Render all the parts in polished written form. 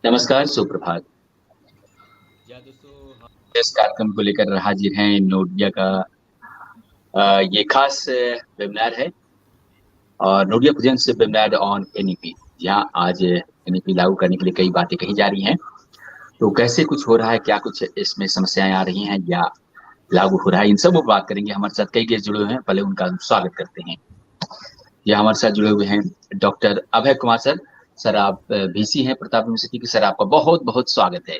नमस्कार, सुप्रभात। या दोस्तों, हम इस कार्यक्रम को लेकर हाजिर हैं। नोडिया का ये खास वेबिनार है और नोडिया प्रेजेंट्स वेबिनार ऑन एनईपी। जहाँ आज एनईपी लागू करने के लिए कई बातें कही जा रही हैं। तो कैसे कुछ हो रहा है, क्या कुछ इसमें समस्याएं आ रही हैं या लागू हो रहा है, इन सब पर बात करेंगे। हमारे साथ कई गेस्ट जुड़े हुए हैं, पहले उनका हम स्वागत करते हैं। ये हमारे साथ जुड़े हुए हैं doctor Abhay Kumar sir. Sir, आप वीसी हैं प्रताप यूनिवर्सिटी के। सर, आपका बहुत बहुत स्वागत है।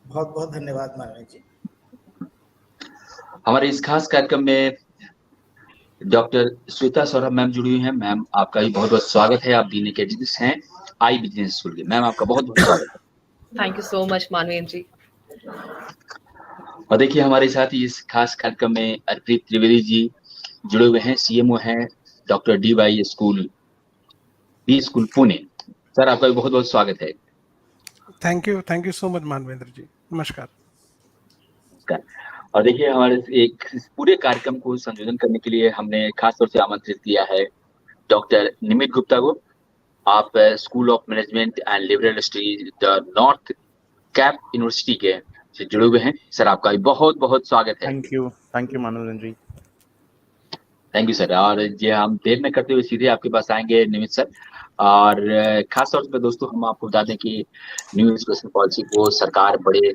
बहुत बहुत धन्यवाद माननीय जी। हमारे इस खास कार्यक्रम में डॉक्टर श्वेता सौरभ मैम जुड़ी हुई हैं। मैम, आपका भी बहुत बहुत स्वागत है। आप डीन के एडिटर्स हैं आई बिजनेस स्कूल के। मैम, आपका बहुत बहुत स्वागत है। Thank you so much Manveen ji. और देखिए, हमारे साथ ही इस खास कार्यक्रम में अर्पित त्रिवेदी जी जुड़े हुए हैं। सीएमओ हैं doctor D school B school Pune. Sir, आपका भी बहुत बहुत स्वागत है। Thank you so much Manvendra ji. नमस्कार। और देखिए, हमारे एक पूरे कार्यक्रम को संशोधन करने के लिए हमने खास तौर से आमंत्रित किया है डॉक्टर निमित गुप्ता को। आप school of management and liberal studies the north cap university के से जुड़े हुए हैं। सर, आपका भी बहुत बहुत स्वागत है। थैंक यू मनोरंजन जी। Thank you sir. और ये हम देर न करते हुए सीधे आपके पास आएंगे निमित सर। और खास तौर पर दोस्तों, हम आपको बता दें कि न्यू एजुकेशन पॉलिसी को सरकार बड़े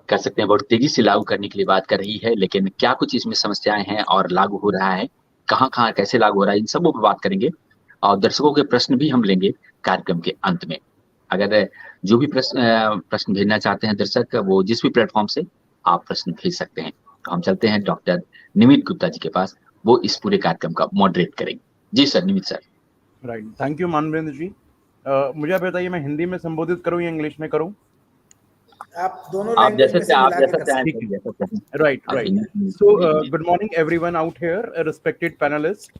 कर सकते हैं बहुत तेजी से लागू करने के लिए बात कर रही है, लेकिन क्या कुछ इसमें समस्याएं हैं और लागू हो रहा है, कहाँ कैसे लागू हो रहा है, इन सबों पर बात करेंगे। और दर्शकों के प्रश्न भी हम लेंगे कार्यक्रम के अंत में। अगर जो भी प्रश्न भेजना चाहते हैं दर्शक, वो जिस भी प्लेटफॉर्म से आप प्रश्न भेज सकते हैं। तो हम चलते हैं डॉक्टर निमित गुप्ता जी के पास, वो इस पूरे कार्यक्रम का मॉडरेट करेंगे। जी sir, Nimit sir. Right, thank you Manvendra ji. मुझे आप बताइए, मैं हिंदी में संबोधित करूं या इंग्लिश में करूं? आप दोनों लैंग्वेज में से मिला के कर सकते हैं। Right. So, good morning everyone out here, respected panelists.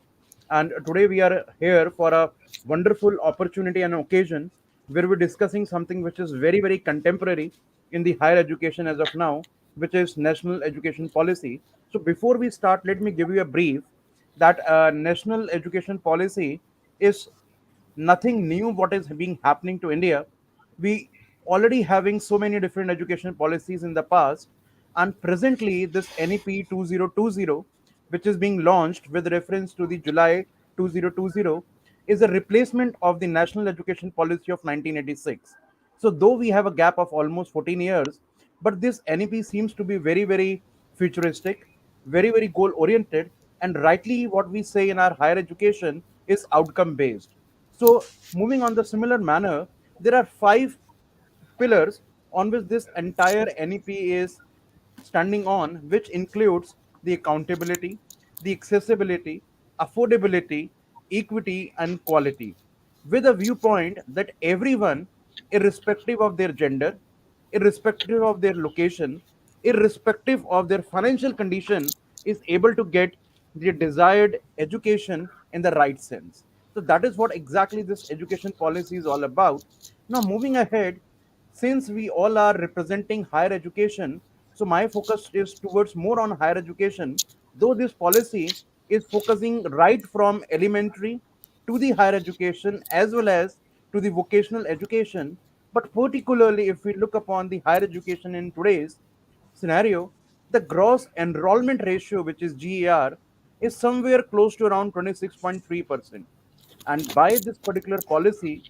And today we are here for a wonderful opportunity and occasion where we're discussing something which is very, very contemporary in the higher education as of now, which is National Education Policy. So before we start, let me give you a brief that National Education Policy is nothing new what is being happening to India. We already having so many different education policies in the past, and presently this NEP 2020, which is being launched with reference to the July 2020, is a replacement of the National Education Policy of 1986. So though we have a gap of almost 14 years, but this NEP seems to be very, very futuristic, very, very goal oriented, and rightly what we say in our higher education is outcome based. So moving on the similar manner, there are 5 pillars on which this entire NEP is standing on, which includes the accountability, the accessibility, affordability, equity, and quality, with a viewpoint that everyone, irrespective of their gender, irrespective of their location, irrespective of their financial condition, is able to get the desired education in the right sense. So that is what exactly this education policy is all about. Now, moving ahead, since we all are representing higher education, so my focus is towards more on higher education, though this policy is focusing right from elementary to the higher education as well as to the vocational education. But particularly if we look upon the higher education in today's scenario, the gross enrollment ratio, which is GER, is somewhere close to around 26.3%. And by this particular policy,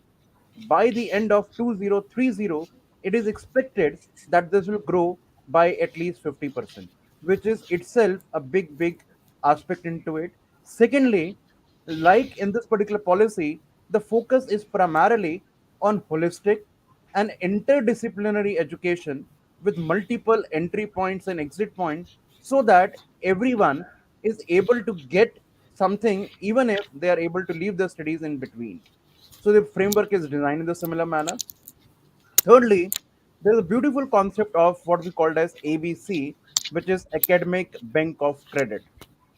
by the end of 2030, it is expected that this will grow by at least 50%, which is itself a big, big aspect into it. Secondly, like in this particular policy, the focus is primarily on holistic and interdisciplinary education with multiple entry points and exit points so that everyone is able to get something even if they are able to leave the studies in between. So the framework is designed in the similar manner. Thirdly, there's a beautiful concept of what we called as ABC, which is Academic Bank of Credit,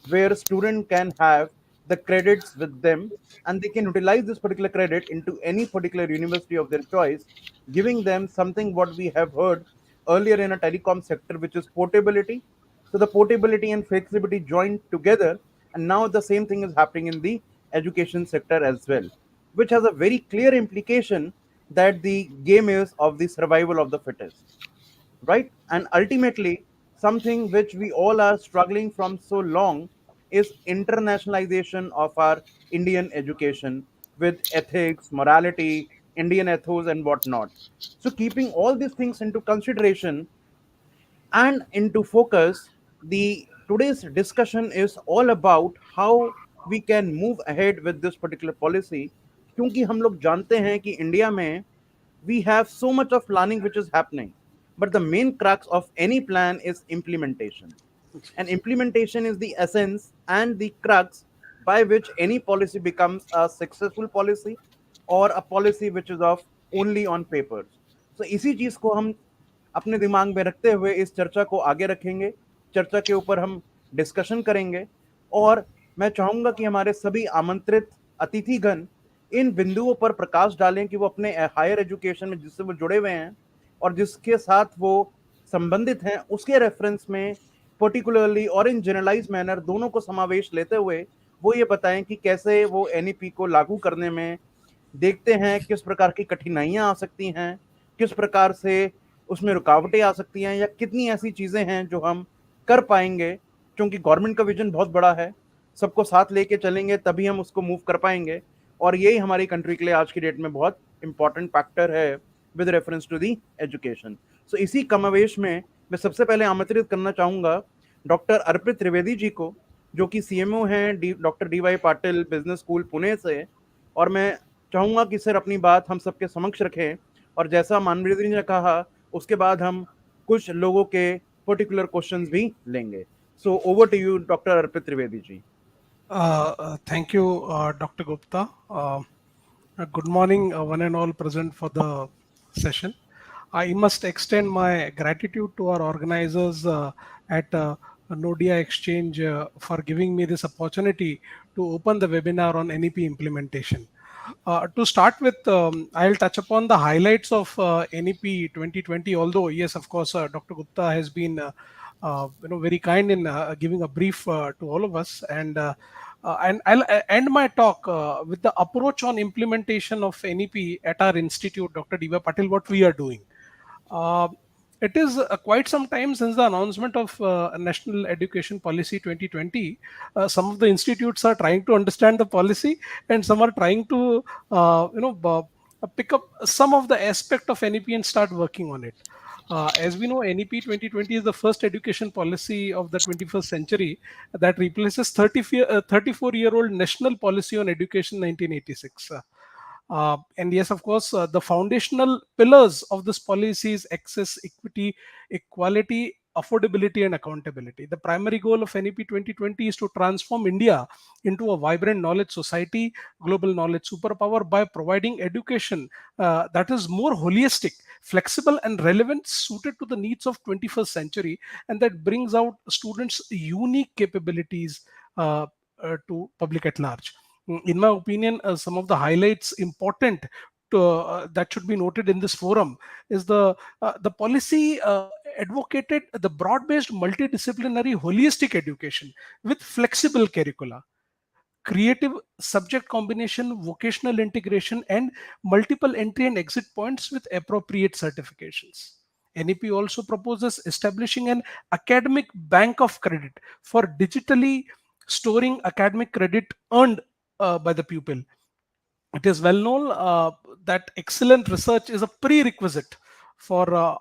where a student can have the credits with them and they can utilize this particular credit into any particular university of their choice, giving them something what we have heard earlier in a telecom sector, which is portability. So the portability and flexibility joined together, and now the same thing is happening in the education sector as well, which has a very clear implication that the game is of the survival of the fittest, right? And ultimately, something which we all are struggling from so long is internationalization of our Indian education with ethics, morality, Indian ethos, and whatnot. So, keeping all these things into consideration and into focus, the today's discussion is all about how we can move ahead with this particular policy, क्योंकि हम लोग जानते हैं कि India में we have so much of planning which is happening, but the main crux of any plan is implementation. And implementation is the essence and the crux by which any policy becomes a successful policy or a policy which is of only on papers. So इसी चीज को हम अपने दिमाग में रखते हुए इस चर्चा को आगे रखेंगे, चर्चा के ऊपर हम डिस्कशन करेंगे, और मैं चाहूंगा कि हमारे सभी आमंत्रित अतिथिगण इन बिंदुओं पर प्रकाश डालें कि वो अपने हायर एजुकेशन में जिससे वो जुड़े हुए हैं और जिसके साथ वो संबंधित हैं उसके रेफरेंस में पर्टिकुलरली और इन जनरलाइज मैनर दोनों को समावेश लेते हुए वो ये बताएं कि कैसे वो एनईपी को लागू करने में देखते हैं किस प्रकार की कठिनाइयां आ सकती हैं, किस प्रकार से उसमें रुकावटें आ सकती हैं, या कितनी ऐसी चीजें हैं जो हम कर पाएंगे, क्योंकि गवर्नमेंट का विजन बहुत बड़ा है, सबको साथ लेके चलेंगे तभी हम उसको मूव कर पाएंगे, और यही हमारी कंट्री के लिए आज की डेट में बहुत इंपॉर्टेंट फैक्टर है with reference to the education. So इसी कमावेश में मैं सबसे पहले आमंत्रित करना चाहूंगा डॉक्टर अर्पित त्रिवेदी जी को, जो कि सीएमओ हैं doctor DY Patil business school Pune से, और मैं चाहूंगा कि सर अपनी बात हम सबके समक्ष रखें, और जैसा मानवीर जी ने कहा उसके बाद हम कुछ लोगों के पर्टिकुलर क्वेश्चंस भी लेंगे. So over to you doctor Arpit Trivedi ji. Thank you, Dr. Gupta. Good morning, one and all present for the session. I must extend my gratitude to our organizers at Knowdea Exchange for giving me this opportunity to open the webinar on NEP implementation. To start with, I'll touch upon the highlights of NEP 2020, although yes, of course, Dr. Gupta has been very kind in giving a brief to all of us, and I'll end my talk with the approach on implementation of NEP at our institute, Dr. Diva Patil, what we are doing. It is quite some time since the announcement of National Education Policy 2020. Some of the institutes are trying to understand the policy, and some are trying to pick up some of the aspect of NEP and start working on it. As we know, NEP 2020 is the first education policy of the 21st century that replaces 34-year-old National Policy on Education 1986. And yes, of course, the foundational pillars of this policy is access, equity, equality, affordability, and accountability. The primary goal of NEP 2020 is to transform India into a vibrant knowledge society, global knowledge superpower by providing education that is more holistic, flexible, and relevant, suited to the needs of 21st century, and that brings out students' unique capabilities to public at large. In my opinion, some of the highlights important that should be noted in this forum is the policy advocated the broad-based multidisciplinary holistic education with flexible curricula, creative subject combination, vocational integration, and multiple entry and exit points with appropriate certifications. NEP also proposes establishing an academic bank of credit for digitally storing academic credit earned by the pupil. It is well known that excellent research is a prerequisite for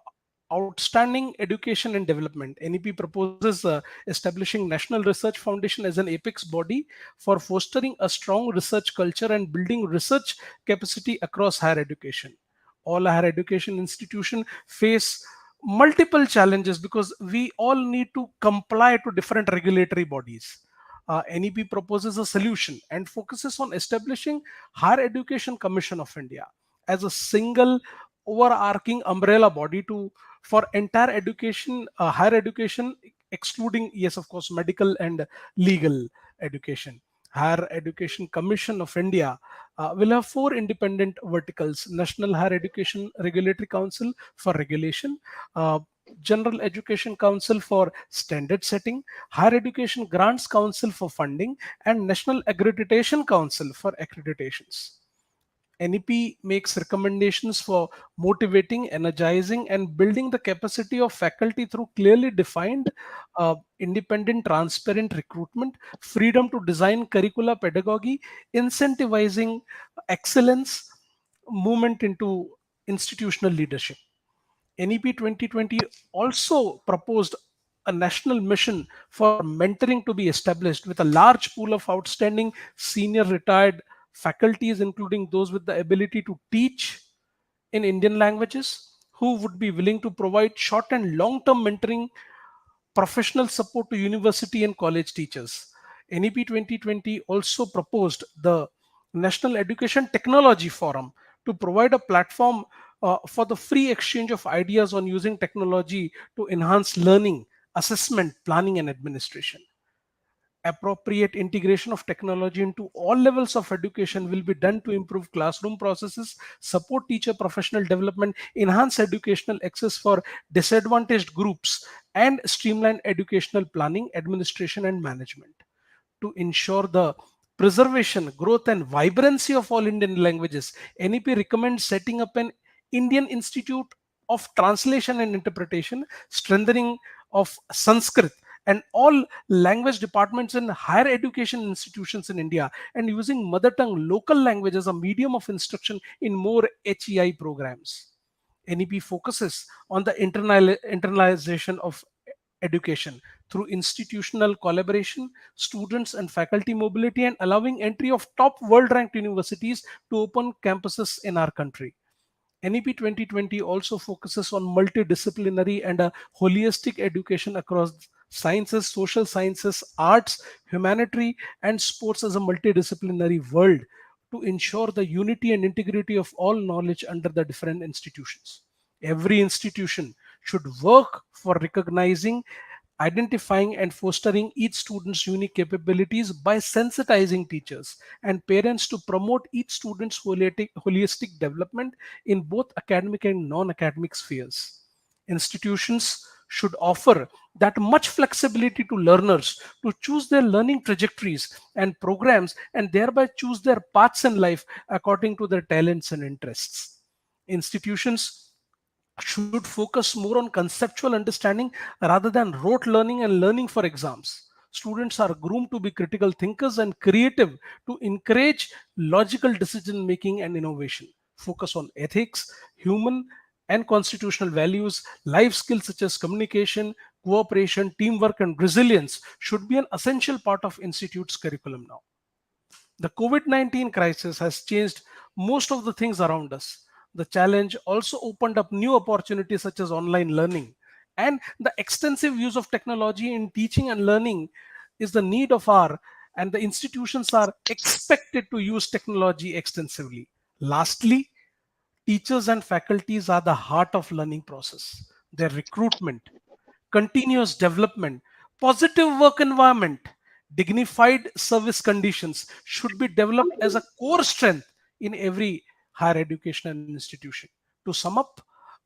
outstanding education and development. NEP proposes establishing National Research Foundation as an apex body for fostering a strong research culture and building research capacity across higher education. All higher education institutions face multiple challenges because we all need to comply to different regulatory bodies. NEP proposes a solution and focuses on establishing Higher Education Commission of India as a single overarching umbrella body for entire education, higher education, excluding, yes, of course, medical and legal education. Higher Education Commission of India will have 4 independent verticals: National Higher Education Regulatory Council for regulation, General Education Council for standard setting, Higher Education Grants Council for funding, and National Accreditation Council for accreditations. NEP makes recommendations for motivating, energizing, and building the capacity of faculty through clearly defined, independent, transparent recruitment, freedom to design curricula pedagogy, incentivizing excellence, movement into institutional leadership. NEP 2020 also proposed a national mission for mentoring to be established with a large pool of outstanding senior retired faculties, including those with the ability to teach in Indian languages, who would be willing to provide short and long term mentoring, professional support to university and college teachers. NEP 2020 also proposed the National Education Technology Forum to provide a platform for the free exchange of ideas on using technology to enhance learning, assessment, planning, and administration. Appropriate integration of technology into all levels of education will be done to improve classroom processes, support teacher professional development, enhance educational access for disadvantaged groups, and streamline educational planning, administration, and management. To ensure the preservation, growth, and vibrancy of all Indian languages, NEP recommends setting up an Indian Institute of Translation and Interpretation, strengthening of Sanskrit and all language departments in higher education institutions in India, and using mother tongue local language as a medium of instruction in more HEI programs. NEP focuses on the internalization of education through institutional collaboration, students and faculty mobility, and allowing entry of top world ranked universities to open campuses in our country. NEP 2020 also focuses on multidisciplinary and a holistic education across sciences, social sciences, arts, humanitarian, and sports as a multidisciplinary world to ensure the unity and integrity of all knowledge under the different institutions. Every institution should work for recognizing, identifying, and fostering each student's unique capabilities by sensitizing teachers and parents to promote each student's holistic development in both academic and non-academic spheres. Institutions should offer that much flexibility to learners to choose their learning trajectories and programs, and thereby choose their paths in life according to their talents and interests. Institutions should focus more on conceptual understanding rather than rote learning and learning for exams. Students are groomed to be critical thinkers and creative to encourage logical decision making and innovation. Focus on ethics, human and constitutional values, life skills such as communication, cooperation, teamwork, and resilience should be an essential part of institute's curriculum now. The COVID-19 crisis has changed most of the things around us. The challenge also opened up new opportunities such as online learning. And the extensive use of technology in teaching and learning is the need of our, and the institutions are expected to use technology extensively. Lastly, teachers and faculties are the heart of learning process. Their recruitment, continuous development, positive work environment, dignified service conditions should be developed as a core strength in every higher education institution. To sum up,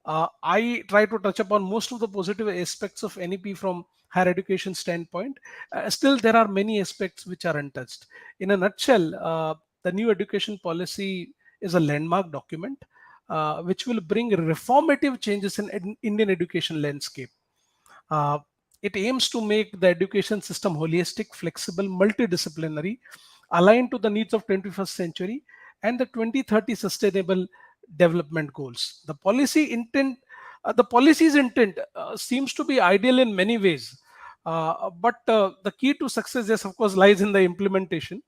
I try to touch upon most of the positive aspects of NEP from higher education standpoint. Still, there are many aspects which are untouched. In a nutshell, the new education policy is a landmark document which will bring reformative changes in Indian education landscape. Uh, it aims to make the education system holistic, flexible, multidisciplinary, aligned to the needs of 21st century and the 2030 sustainable development goals. The policy's intent seems to be ideal in many ways, but the key to success, yes, of course, lies in the implementation.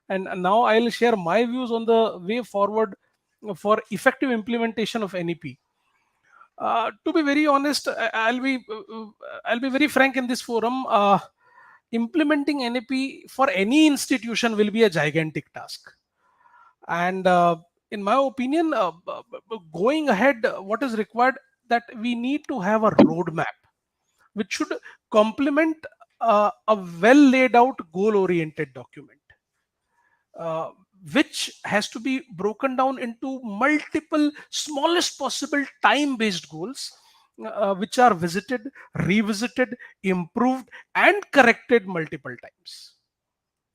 And now I'll share my views on the way forward for effective implementation of NEP. To be very honest, I'll be very frank in this forum. Implementing NEP for any institution will be a gigantic task, and in my opinion, going ahead, what is required that we need to have a roadmap which should complement a well laid out goal oriented document, uh, which has to be broken down into multiple smallest possible time based goals, which are visited, revisited, improved, and corrected multiple times.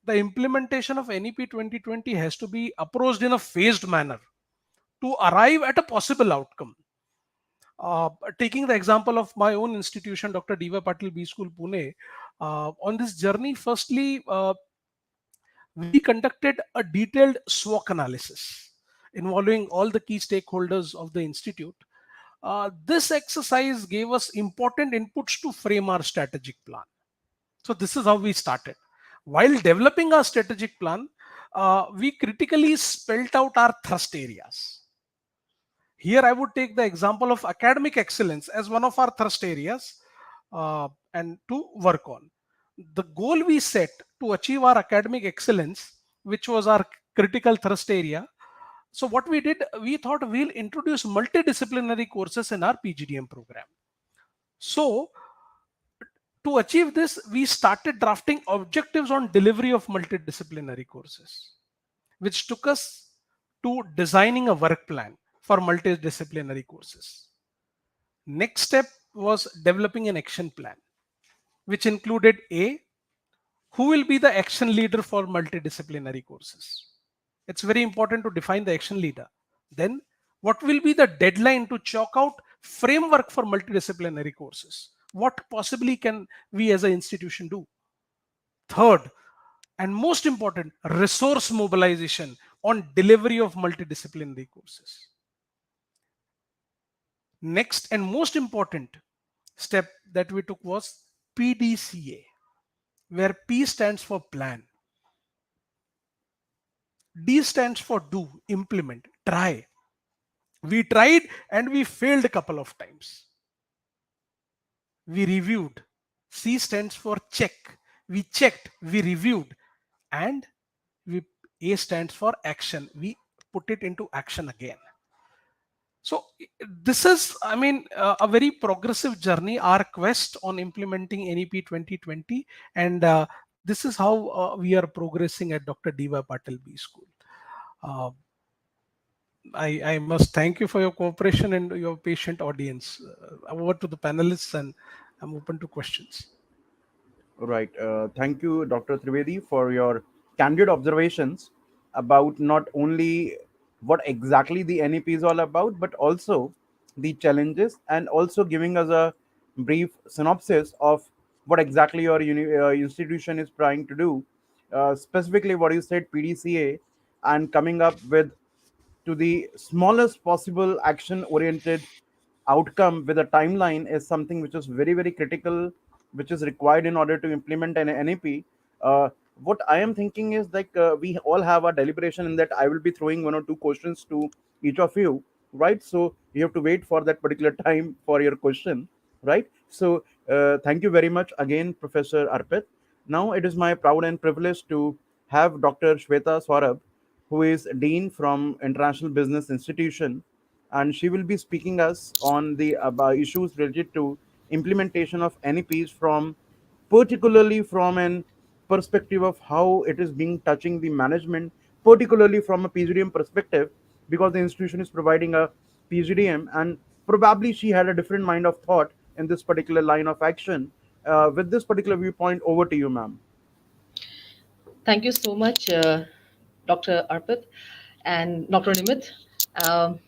The implementation of NEP 2020 has to be approached in a phased manner, to arrive at a possible outcome. Taking the example of my own institution, Dr. D.Y. Patil B School, Pune, on this journey, firstly, we conducted a detailed SWOT analysis involving all the key stakeholders of the institute. This exercise gave us important inputs to frame our strategic plan. So this is how we started. While developing our strategic plan, we critically spelled out our thrust areas. Here I would take the example of academic excellence as one of our thrust areas and to work on. The goal we set to achieve our academic excellence, which was our critical thrust area. So what we did, we thought we'll introduce multidisciplinary courses in our PGDM program. So to achieve this, we started drafting objectives on delivery of multidisciplinary courses, which took us to designing a work plan for multidisciplinary courses. Next step was developing an action plan, which included who will be the action leader for multidisciplinary courses. It's very important to define the action leader. Then, what will be the deadline to chalk out framework for multidisciplinary courses? What possibly can we as an institution do? Third, and most important, resource mobilization on delivery of multidisciplinary courses. Next and most important step that we took was Pdca, where P stands for plan, D stands for do, implement, try. We tried and we failed a couple of times. We reviewed. C stands for check. We checked, we reviewed, and A stands for action. We put it into action again. So this is, a very progressive journey, our quest on implementing NEP 2020, and this is how we are progressing at Dr. D.Y. Patil B School. I must thank you for your cooperation and your patient audience. Over to the panelists, and I'm open to questions. Right. Thank you, Dr. Trivedi, for your candid observations about not only what exactly the NEP is all about, but also the challenges, and also giving us a brief synopsis of what exactly your institution is trying to do. Specifically, what you said, PDCA, and coming up with to the smallest possible action oriented outcome with a timeline is something which is very, very critical, which is required in order to implement an NEP. What I am thinking is like we all have a deliberation in that I will be throwing one or two questions to each of you, right? So you have to wait for that particular time for your question, right? So thank you very much again, Professor Arpit. Now it is my proud and privilege to have Dr. Shweta Swarab, who is Dean from International Business Institution, and she will be speaking us on the issues related to implementation of NEPs from particularly from an perspective of how it is being touching the management, particularly from a PGDM perspective, because the institution is providing a PGDM, and probably she had a different mind of thought in this particular line of action. With this particular viewpoint, over to you, ma'am. Thank you so much, Dr. Arpit and Dr. Nimit. Um,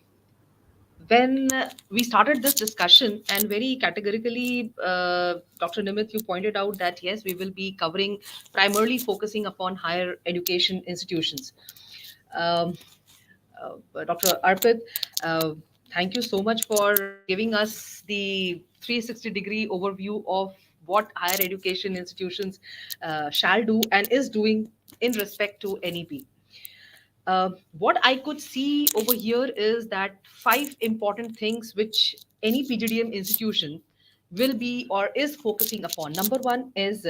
when we started this discussion, and very categorically, Dr. Nimit, you pointed out that yes, we will be covering primarily focusing upon higher education institutions. Um, Dr. Arpit, uh, thank you so much for giving us the 360-degree overview of what higher education institutions shall do and is doing in respect to NEP. What I could see over here is that five important things which any PGDM institution will be or is focusing upon. Number one is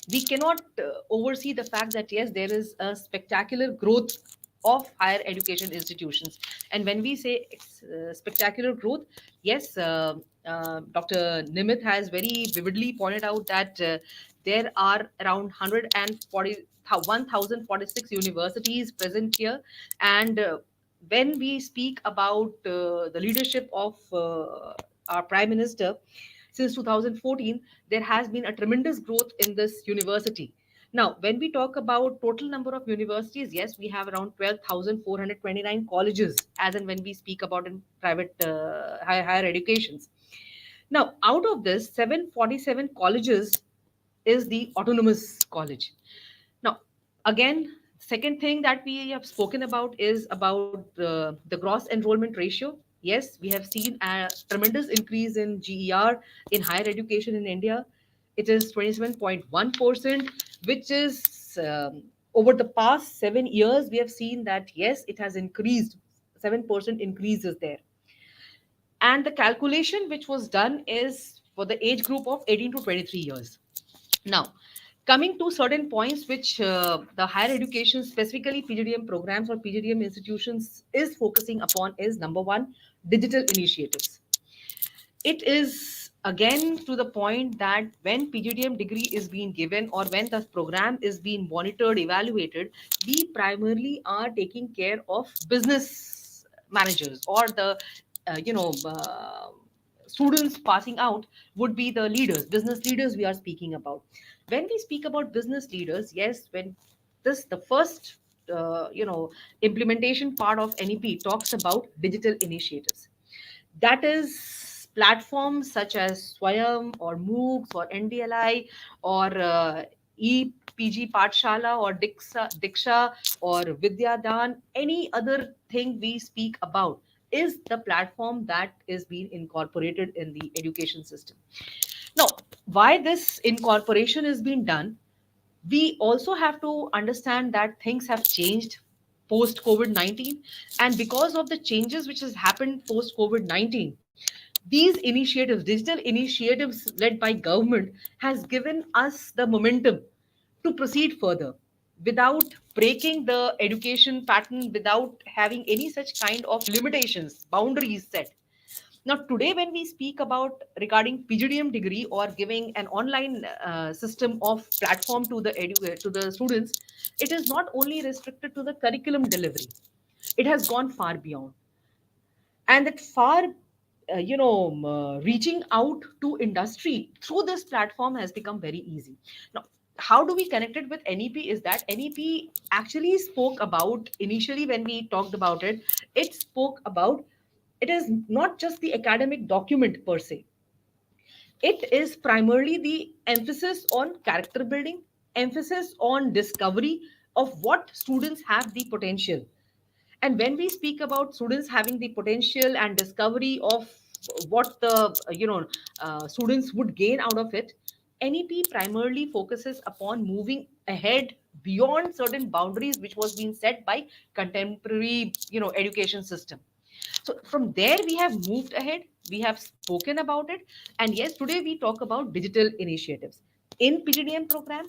we cannot oversee the fact that yes, there is a spectacular growth of higher education institutions. And when we say spectacular growth, yes, Dr. Nimit has very vividly pointed out that there are around 1046 universities present here. And when we speak about the leadership of our Prime Minister, since 2014, there has been a tremendous growth in this university. Now, when we talk about total number of universities, yes, we have around 12,429 colleges, as and when we speak about in private higher educations. Now, out of this, 747 colleges is the autonomous college. Now, again, second thing that we have spoken about is about the gross enrollment ratio. Yes, we have seen a tremendous increase in GER in higher education in India. It is 27.1%, which is over the past 7 years, we have seen that yes, it has increased. 7% increase is there. And the calculation which was done is for the age group of 18 to 23 years. Now, coming to certain points which the higher education, specifically PGDM programs or PGDM institutions, is focusing upon is number one, digital initiatives. It is again to the point that when PGDM degree is being given or when the program is being monitored, evaluated, we primarily are taking care of business managers or the students passing out would be the leaders, business leaders we are speaking about. When we speak about business leaders, yes, when this the first implementation part of NEP talks about digital initiatives. That is platforms such as Swayam or MOOCs or NDLI or EPG Pathshala or Diksha or Vidyadan, any other thing we speak about is the platform that is being incorporated in the education system. Now, why this incorporation is being done? We also have to understand that things have changed post COVID-19, and because of the changes which has happened post COVID-19, these initiatives, digital initiatives led by government, has given us the momentum to proceed further without breaking the education pattern, without having any such kind of limitations, boundaries set. Now, today, when we speak about regarding PGDM degree or giving an online system of platform to the to the students, it is not only restricted to the curriculum delivery; it has gone far beyond, and that far, reaching out to industry through this platform has become very easy. Now, how do we connect it with NEP? Is that NEP actually spoke about initially when we talked about it? It spoke about it is not just the academic document per se. It is primarily the emphasis on character building, emphasis on discovery of what students have the potential. And when we speak about students having the potential and discovery of what the students would gain out of it, NEP primarily focuses upon moving ahead beyond certain boundaries which was being set by contemporary education system. So from there, we have moved ahead, we have spoken about it, and yes, today we talk about digital initiatives. In PGDM program,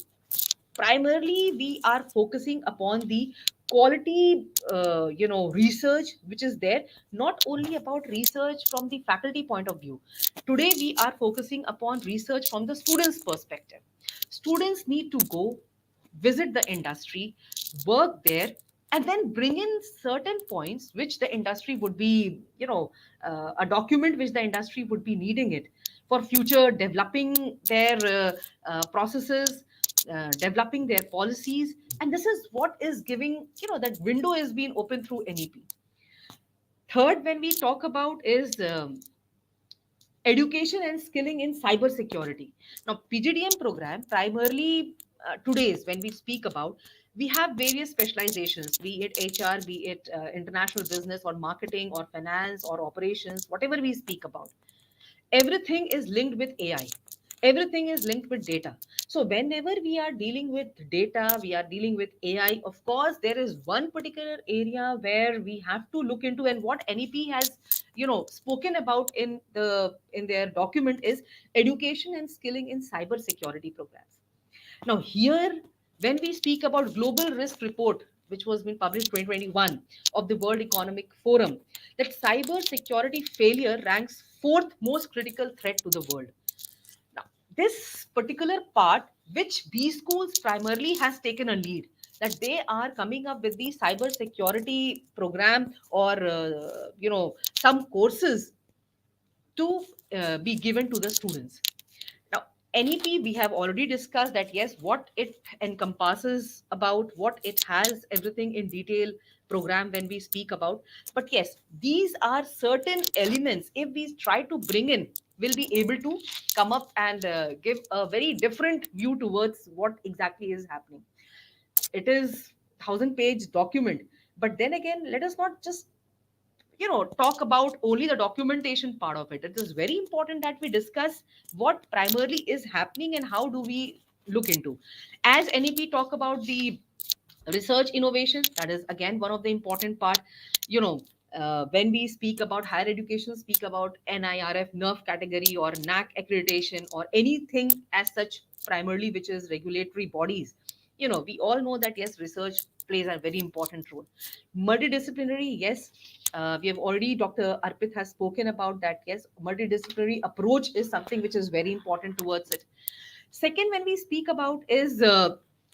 primarily we are focusing upon the quality research which is there, not only about research from the faculty point of view. Today we are focusing upon research from the students perspective. Students need to go visit the industry, work there, and then bring in certain points which the industry would be, a document which the industry would be needing it for future developing their processes, developing their policies. And this is what is giving, that window is being opened through NEP. Third, when we talk about is education and skilling in cyber security. Now, PGDM program primarily today's when we speak about, we have various specializations, be it HR, be it international business or marketing or finance or operations, whatever we speak about. Everything is linked with AI. Everything is linked with data. So whenever we are dealing with data, we are dealing with AI. Of course, there is one particular area where we have to look into, and what NEP has, spoken about in their document is education and skilling in cyber security programs. Now, here, when we speak about global risk report, which was been published 2021 of the World Economic Forum, that cyber security failure ranks fourth most critical threat to the world. Now, this particular part, which B schools primarily has taken a lead, that they are coming up with the cyber security program or some courses to be given to the students. Now, NEP, we have already discussed that, yes, what it encompasses about, what it has, everything in detail program when we speak about. But yes, these are certain elements, if we try to bring in, we'll be able to come up and give a very different view towards what exactly is happening. It is 1,000-page document, but then again, let us not just talk about only the documentation part of it. It is very important that we discuss what primarily is happening and how do we look into. As NEP talk about the research innovation, that is again one of the important part. When we speak about higher education, speak about NIRF nerf category or NAC accreditation or anything as such, primarily which is regulatory bodies. We all know that yes, research plays a very important role. Multidisciplinary, yes, we have already, Dr. Arpit has spoken about that. Yes, multidisciplinary approach is something which is very important towards it. Second, when we speak about is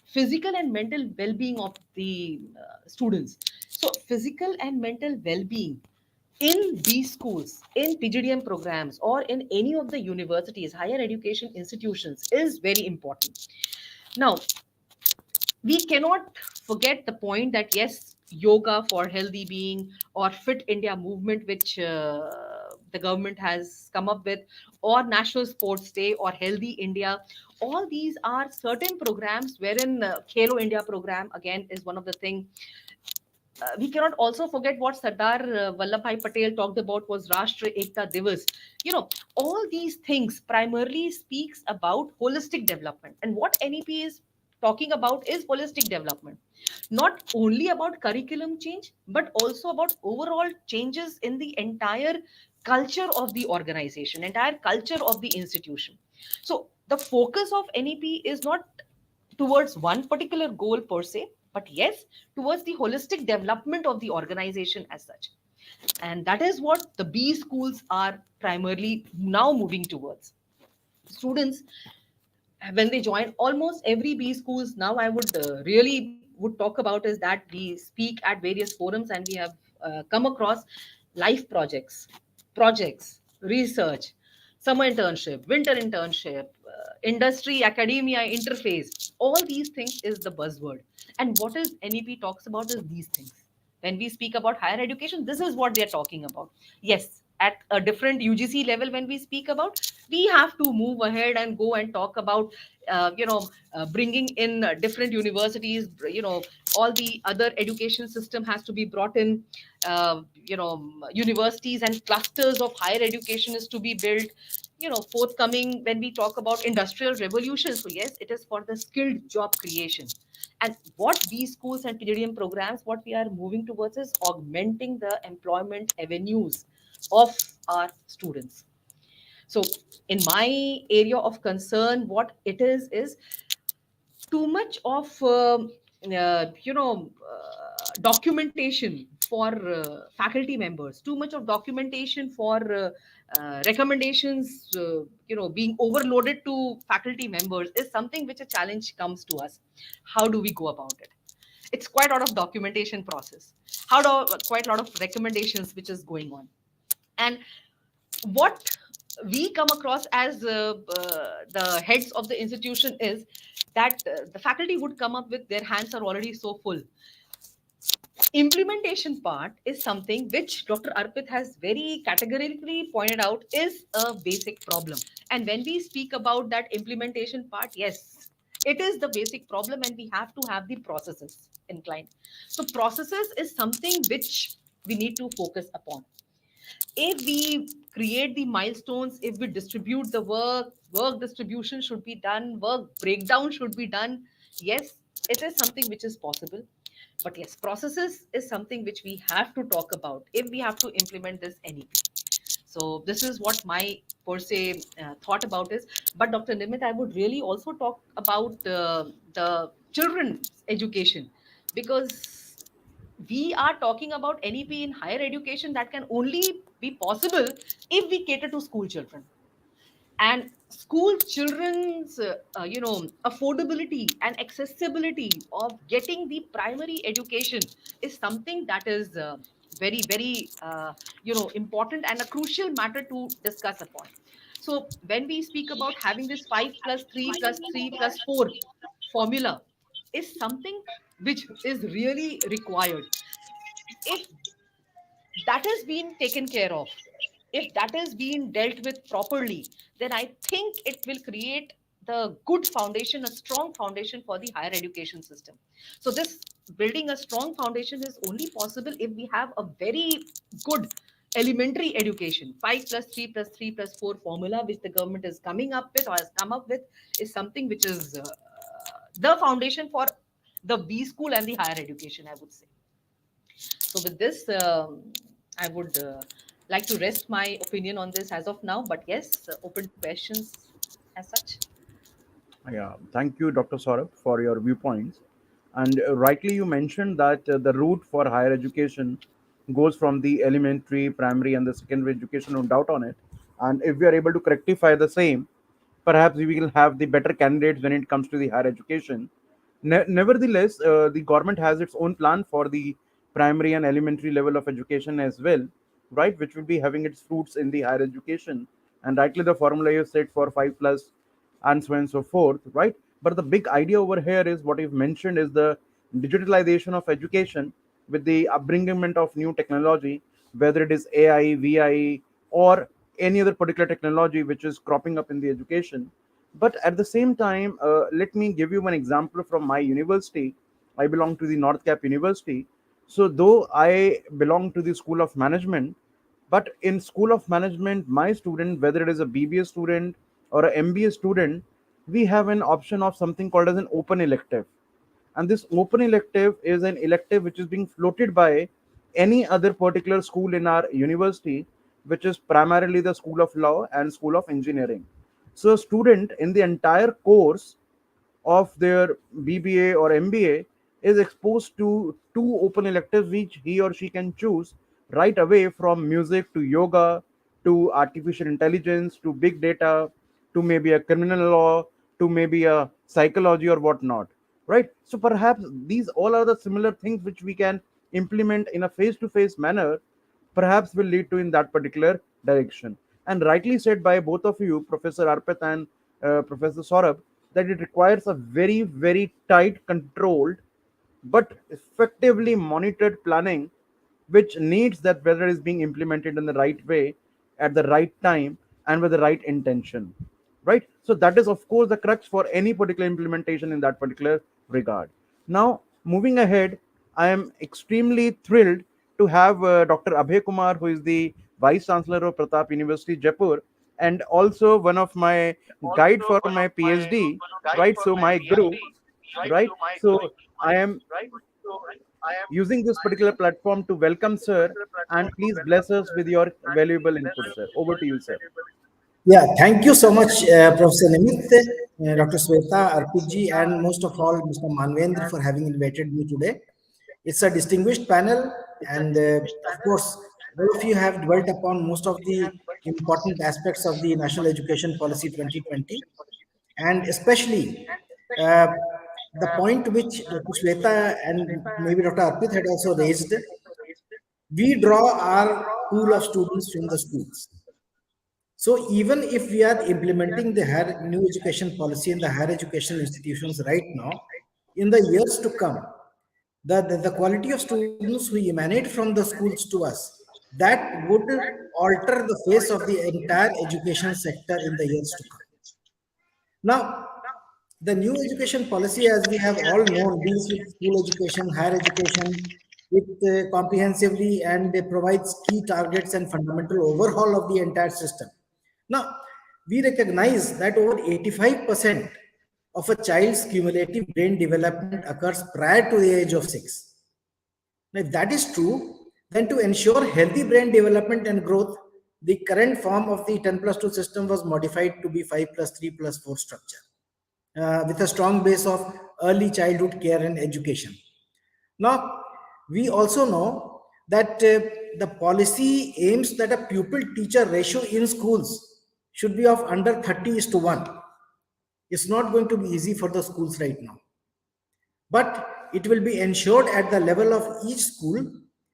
physical and mental well-being of the students. So physical and mental well-being in these schools, in PGDM programs, or in any of the universities, higher education institutions, is very important. Now, we cannot forget the point that yes, yoga for healthy being or fit India movement, which the government has come up with, or national sports day or healthy India, all these are certain programs wherein Khelo India program again is one of the thing. We cannot also forget what Sardar Vallabhbhai Patel talked about was Rashtra Ekta Divas. All these things primarily speaks about holistic development. And what NEP is talking about is holistic development. Not only about curriculum change, but also about overall changes in the entire culture of the organization, entire culture of the institution. So the focus of NEP is not towards one particular goal per se, but yes, towards the holistic development of the organization as such. And that is what the B schools are primarily now moving towards. Students, when they join almost every B schools, now I would really would talk about is that we speak at various forums and we have come across life projects, research, summer internship, winter internship, industry, academia interface. All these things is the buzzword. And what is NEP talks about is these things. When we speak about higher education, this is what they're talking about. Yes, at a different UGC level, when we speak about, we have to move ahead and go and talk about, bringing in different universities. All the other education system has to be brought in. Universities and clusters of higher education is to be built. Forthcoming when we talk about industrial revolution. So yes, it is for the skilled job creation. And what these schools and PDDM programs, what we are moving towards is augmenting the employment avenues of our students. So in my area of concern, what it is too much of documentation for faculty members, too much of documentation for recommendations, being overloaded to faculty members is something which a challenge comes to us. How do we go about it? It's quite a lot of documentation process. Quite a lot of recommendations which is going on. And what we come across as the heads of the institution is that the faculty would come up with their hands are already so full. Implementation part is something which Dr. Arpit has very categorically pointed out is a basic problem. And when we speak about that implementation part, yes, it is the basic problem and we have to have the processes inclined. So processes is something which we need to focus upon. If we create the milestones, if we distribute the work distribution should be done, work breakdown should be done. Yes, it is something which is possible. But yes, processes is something which we have to talk about if we have to implement this NEP. So this is what my per se thought about is. But Dr. Nimit, I would really also talk about the children's education, because we are talking about NEP in higher education that can only be possible if we cater to school children. And school children's affordability and accessibility of getting the primary education is something that is very very important and a crucial matter to discuss upon. So when we speak about having this 5 plus 3 plus 3 plus 4 formula is something which is really required. If that has been taken care of, if that is being dealt with properly, then I think it will create the good foundation, a strong foundation for the higher education system. So this building a strong foundation is only possible if we have a very good elementary education. 5 plus 3 plus 3 plus 4 formula which the government is coming up with or has come up with is something which is the foundation for the B school and the higher education, I would say. So with this, I would like to rest my opinion on this as of now. But yes, open to questions as such. Yeah, thank you, Dr. Saurabh, for your viewpoints. And rightly, you mentioned that the route for higher education goes from the elementary, primary, and the secondary education, no doubt on it. And if we are able to rectify the same, perhaps we will have the better candidates when it comes to the higher education. Nevertheless, the government has its own plan for the primary and elementary level of education as well, right? Which will be having its fruits in the higher education. And rightly, the formula you said for 5 plus and so on and so forth, right? But the big idea over here is what you've mentioned is the digitalization of education with the upbringing of new technology, whether it is AI, VI, or any other particular technology which is cropping up in the education. But at the same time, let me give you an example from my university. I belong to the North Cap University. So though I belong to the School of Management, but in School of Management, my student, whether it is a BBA student or a MBA student, we have an option of something called as an open elective. And this open elective is an elective which is being floated by any other particular school in our university, which is primarily the School of Law and School of Engineering. So a student in the entire course of their BBA or MBA is exposed to two open electives which he or she can choose right away, from music to yoga to artificial intelligence to big data to maybe a criminal law to maybe a psychology or whatnot, right? So perhaps these all are the similar things which we can implement in a face-to-face manner, perhaps will lead to in that particular direction. And rightly said by both of you, Professor Arpit and Professor Saurabh, that it requires a very, very tight, controlled, but effectively monitored planning, which needs that whether it is being implemented in the right way, at the right time, and with the right intention. Right? So that is, of course, the crux for any particular implementation in that particular regard. Now, moving ahead, I am extremely thrilled to have Dr. Abhay Kumar, who is the Vice Chancellor of Pratap University, Jaipur, and also one of my guide for my PhD, right? So my guru, right? So I am using this particular platform to welcome sir, and please bless us with your valuable input, sir. Over to you, sir. Yeah, thank you so much, Professor Nimit, Dr. Sweta, RPG, and most of all, Mr. Manvendra, for having invited me today. It's a distinguished panel, and of course, all of you have dwelt upon most of the important aspects of the National Education Policy 2020, and especially uh, the point which Dr. Sweta and maybe Dr. Arpit had also raised. We draw our pool of students from the schools. So even if we are implementing the new education policy in the higher education institutions right now, in the years to come, the quality of students who emanate from the schools to us, that would alter the face of the entire education sector in the years to come. Now, the new education policy, as we have all known, deals with school education, higher education, it comprehensively and provides key targets and fundamental overhaul of the entire system. Now, we recognize that over 85% of a child's cumulative brain development occurs prior to the age of 6. Now, if that is true, then to ensure healthy brain development and growth, the current form of the 10 plus 2 system was modified to be 5 plus 3 plus 4 structure, with a strong base of early childhood care and education. Now, we also know that the policy aims that a pupil-teacher ratio in schools should be of under 30:1. It's not going to be easy for the schools right now, but it will be ensured at the level of each school,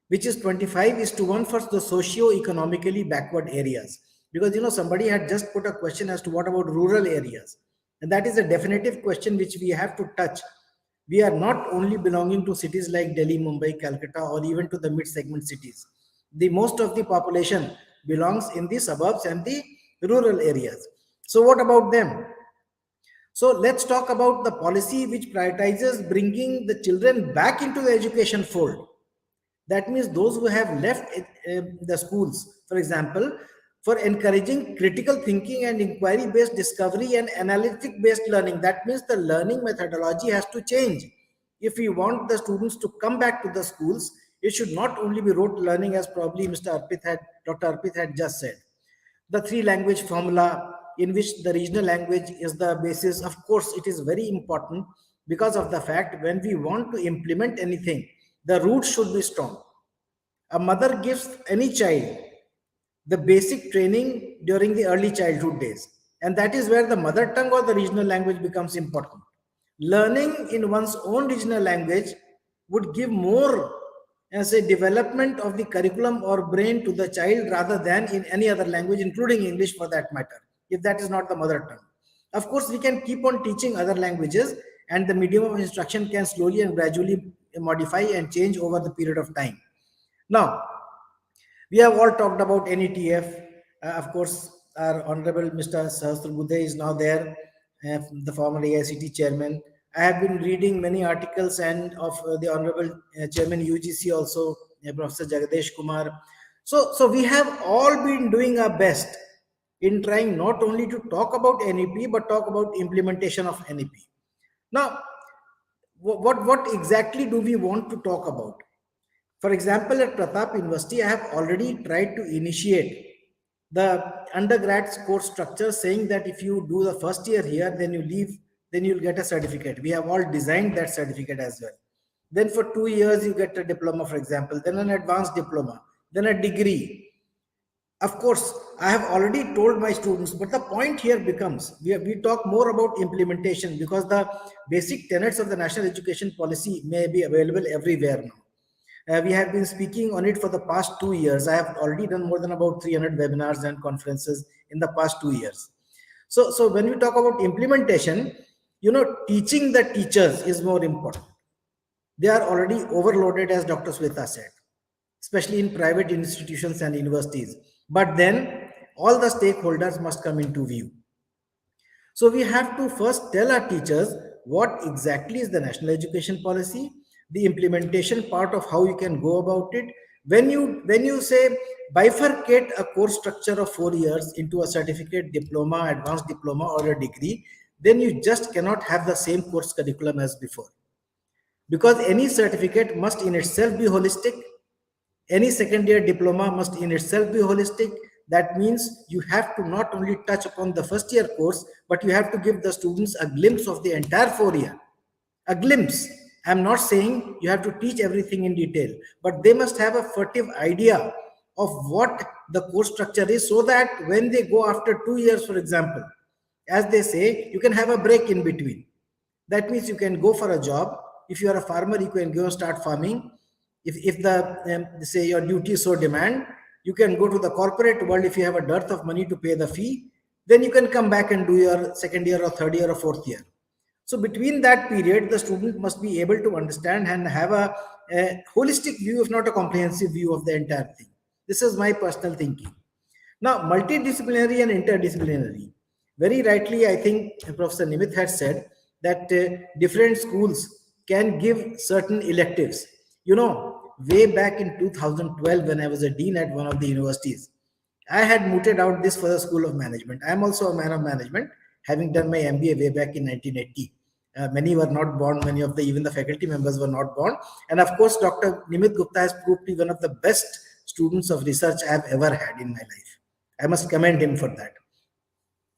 which is 25:1 for the socio-economically backward areas. Because somebody had just put a question as to what about rural areas, and that is a definitive question which we have to touch. We are not only belonging to cities like Delhi, Mumbai, Calcutta, or even to the mid-segment cities. The most of the population belongs in the suburbs and the rural areas. So what about them? So let's talk about the policy which prioritizes bringing the children back into the education fold. That means those who have left the schools, for example, for encouraging critical thinking and inquiry based discovery and analytic based learning. That means the learning methodology has to change. If we want the students to come back to the schools, it should not only be rote learning, as probably Dr. Arpit had just said. The three language formula, in which the regional language is the basis, of course it is very important, because of the fact when we want to implement anything, the roots should be strong. A mother gives any child the basic training during the early childhood days, and that is where the mother tongue or the regional language becomes important. Learning in one's own regional language would give more as a development of the curriculum or brain to the child rather than in any other language, including English for that matter, if that is not the mother tongue. Of course, we can keep on teaching other languages, and the medium of instruction can slowly and gradually modify and change over the period of time. Now, we have all talked about NETF. Of course, our Honorable Mr. Sahasrabudhe is now there, the former AICT chairman. I have been reading many articles and of the Honorable Chairman UGC also, Professor Jagadesh Kumar. So we have all been doing our best in trying not only to talk about NEP, but talk about implementation of NEP. Now, what exactly do we want to talk about? For example, at Pratap University, I have already tried to initiate the undergrad course structure, saying that if you do the first year here, then you leave, then you'll get a certificate. We have all designed that certificate as well. Then for 2 years, you get a diploma, for example, then an advanced diploma, then a degree. Of course, I have already told my students, but the point here becomes, we talk more about implementation, because the basic tenets of the national education policy may be available everywhere now. We have been speaking on it for the past 2 years. I have already done more than about 300 webinars and conferences in the past 2 years. So when we talk about implementation, teaching the teachers is more important. They are already overloaded, as Dr. Sweta said, especially in private institutions and universities. But then all the stakeholders must come into view. So we have to first tell our teachers what exactly is the national education policy, the implementation part of how you can go about it. When you say bifurcate a course structure of 4 years into a certificate, diploma, advanced diploma, or a degree, then you just cannot have the same course curriculum as before. Because any certificate must in itself be holistic. Any second year diploma must in itself be holistic. That means you have to not only touch upon the first year course, but you have to give the students a glimpse of the entire 4 year. A glimpse. I'm not saying you have to teach everything in detail, but they must have a furtive idea of what the course structure is, so that when they go after 2 years, for example, as they say, you can have a break in between. That means you can go for a job. If you are a farmer, you can go and start farming. If the say your duty so demand, you can go to the corporate world if you have a dearth of money to pay the fee. Then you can come back and do your second year or third year or fourth year. So between that period, the student must be able to understand and have a holistic view, if not a comprehensive view of the entire thing. This is my personal thinking. Now, multidisciplinary and interdisciplinary. Very rightly, I think Professor Nimit had said that different schools can give certain electives. Way back in 2012, when I was a dean at one of the universities, I had mooted out this for the School of Management. I am also a man of management, having done my MBA way back in 1980. Many were not born, even the faculty members were not born. And of course, Dr. Nimit Gupta has proved to be one of the best students of research I have ever had in my life. I must commend him for that.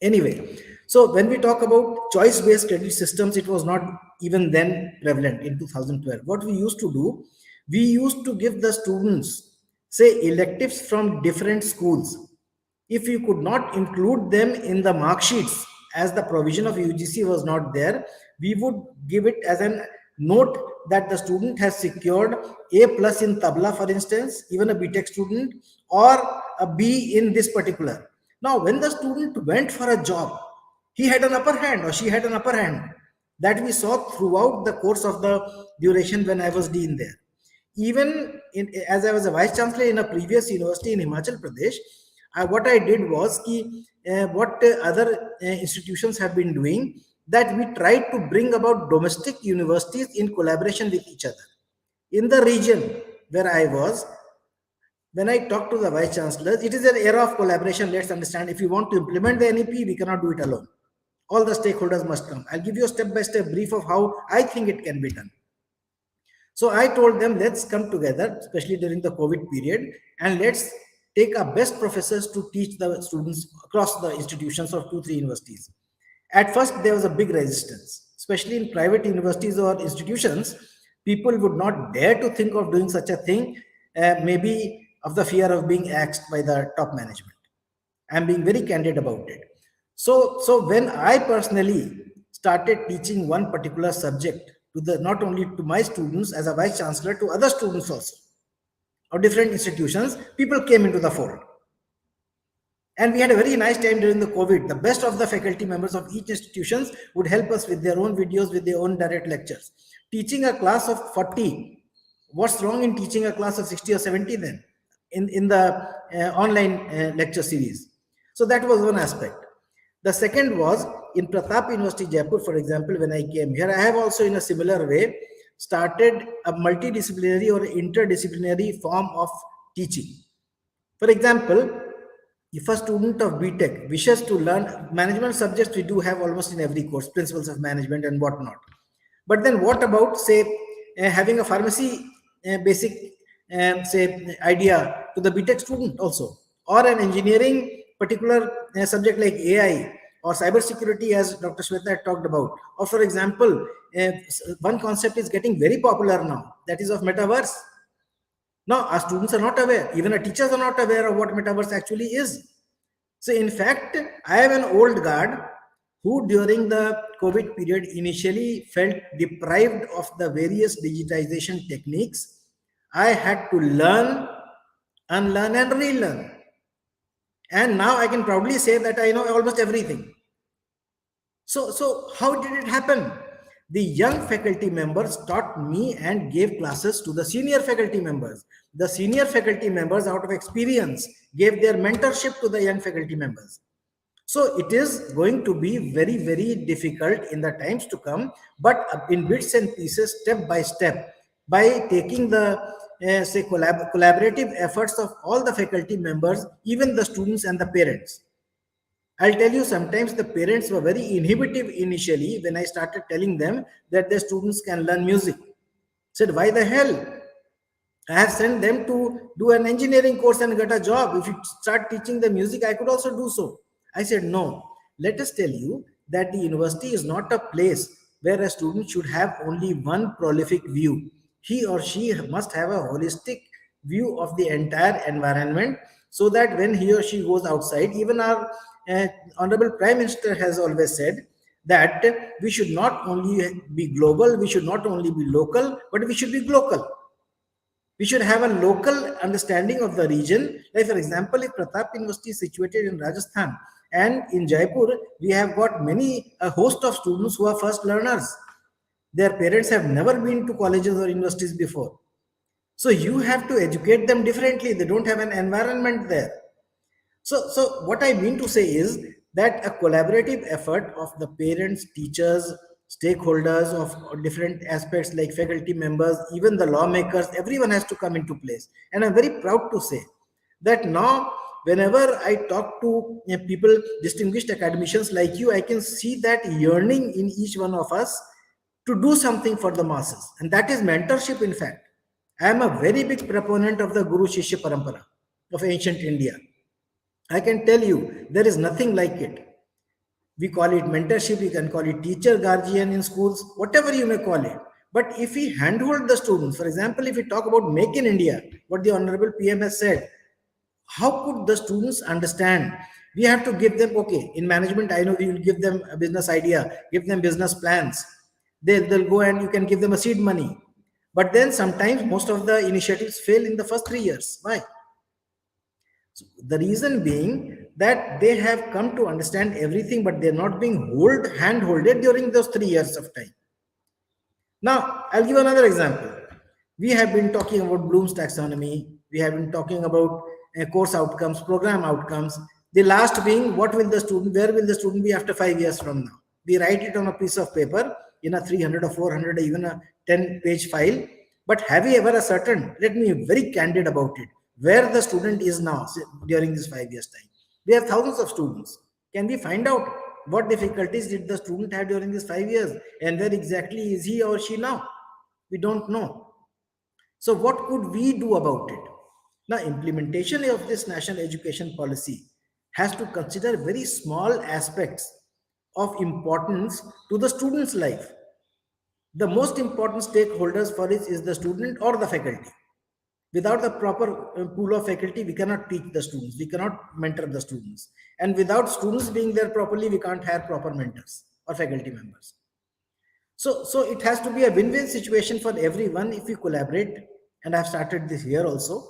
Anyway, so when we talk about choice-based credit systems, it was not even then prevalent in 2012. What we used to do, we used to give the students, say, electives from different schools. If you could not include them in the mark sheets, as the provision of UGC was not there, we would give it as a note that the student has secured A+ in Tabla, for instance, even a BTech student, or a B in this particular. Now, when the student went for a job, he had an upper hand or she had an upper hand. That we saw throughout the course of the duration when I was dean there. Even as I was a vice chancellor in a previous university in Himachal Pradesh, what I did was what other institutions have been doing, that we tried to bring about domestic universities in collaboration with each other. In the region where I was, when I talk to the vice chancellors, it is an era of collaboration. Let's understand, if you want to implement the NEP, we cannot do it alone. All the stakeholders must come. I'll give you a step-by-step brief of how I think it can be done. So I told them, let's come together, especially during the COVID period, and let's take our best professors to teach the students across the institutions of 2-3 universities. At first, there was a big resistance, especially in private universities or institutions. People would not dare to think of doing such a thing, maybe of the fear of being axed by the top management. I'm being very candid about it. So when I personally started teaching one particular subject to the, not only to my students as a vice chancellor, to other students also of different institutions, people came into the fold. And we had a very nice time during the COVID. The best of the faculty members of each institutions would help us with their own videos, with their own direct lectures. Teaching a class of 40, what's wrong in teaching a class of 60 or 70 then in the online lecture series? So that was one aspect. The second was in Pratap University, Jaipur, for example, when I came here, I have also in a similar way started a multidisciplinary or interdisciplinary form of teaching. For example, if a student of BTech wishes to learn management subjects, we do have almost in every course, principles of management and whatnot. But then what about, say, having a pharmacy basic, say, idea to the BTech student also, or an engineering particular subject like AI or cybersecurity, as Dr. Shweta talked about. Or for example, one concept is getting very popular now, that is of metaverse. Now, our students are not aware, even our teachers are not aware of what metaverse actually is. So in fact, I have an old guard who during the COVID period initially felt deprived of the various digitization techniques. I had to learn, unlearn and relearn. And now I can proudly say that I know almost everything. So how did it happen? The young faculty members taught me and gave classes to the senior faculty members. The senior faculty members, out of experience, gave their mentorship to the young faculty members. So it is going to be very, very difficult in the times to come, but in bits and pieces, step by step, by taking the say collaborative efforts of all the faculty members, even the students and the parents. I'll tell you, sometimes the parents were very inhibitive initially when I started telling them that their students can learn music. Said, why the hell? I have sent them to do an engineering course and get a job. If you start teaching the music, I could also do so. I said, no, let us tell you that the university is not a place where a student should have only one prolific view. He or she must have a holistic view of the entire environment, so that when he or she goes outside, even our Honorable Prime Minister has always said that we should not only be global, we should not only be local, but we should be global. We should have a local understanding of the region. Like for example, if Pratap University is situated in Rajasthan, and in Jaipur, we have got a host of students who are first learners. Their parents have never been to colleges or universities before. So you have to educate them differently. They don't have an environment there. So what I mean to say is that a collaborative effort of the parents, teachers, stakeholders of different aspects like faculty members, even the lawmakers, everyone has to come into place. And I'm very proud to say that now, whenever I talk to people, distinguished academicians like you, I can see that yearning in each one of us to do something for the masses. And that is mentorship, in fact. I am a very big proponent of the Guru Shishya Parampara of ancient India. I can tell you, there is nothing like it. We call it mentorship, you can call it teacher guardian in schools, whatever you may call it. But if we handhold the students, for example, if we talk about Make in India, what the Honorable PM has said, how could the students understand? We have to give them, okay, in management, I know we will give them a business idea, give them business plans. They'll go and you can give them a seed money. But then sometimes most of the initiatives fail in the first 3 years. Why? So the reason being that they have come to understand everything, but they're not being hand-holded during those 3 years of time. Now, I'll give another example. We have been talking about Bloom's taxonomy. We have been talking about course outcomes, program outcomes. The last being, what will the student, where will the student be after 5 years from now? We write it on a piece of paper in a 300 or 400 or even a 10-page file. But have we ever ascertained, let me be very candid about it, where the student is now during this 5 years time? We have thousands of students. Can we find out what difficulties did the student have during these 5 years and where exactly is he or she now? We don't know. So what could we do about it? Now, implementation of this national education policy has to consider very small aspects of importance to the student's life. The most important stakeholders for it is the student or the faculty. Without the proper pool of faculty, we cannot teach the students, we cannot mentor the students. And without students being there properly, we can't have proper mentors or faculty members. So it has to be a win-win situation for everyone if we collaborate. And I've started this here also.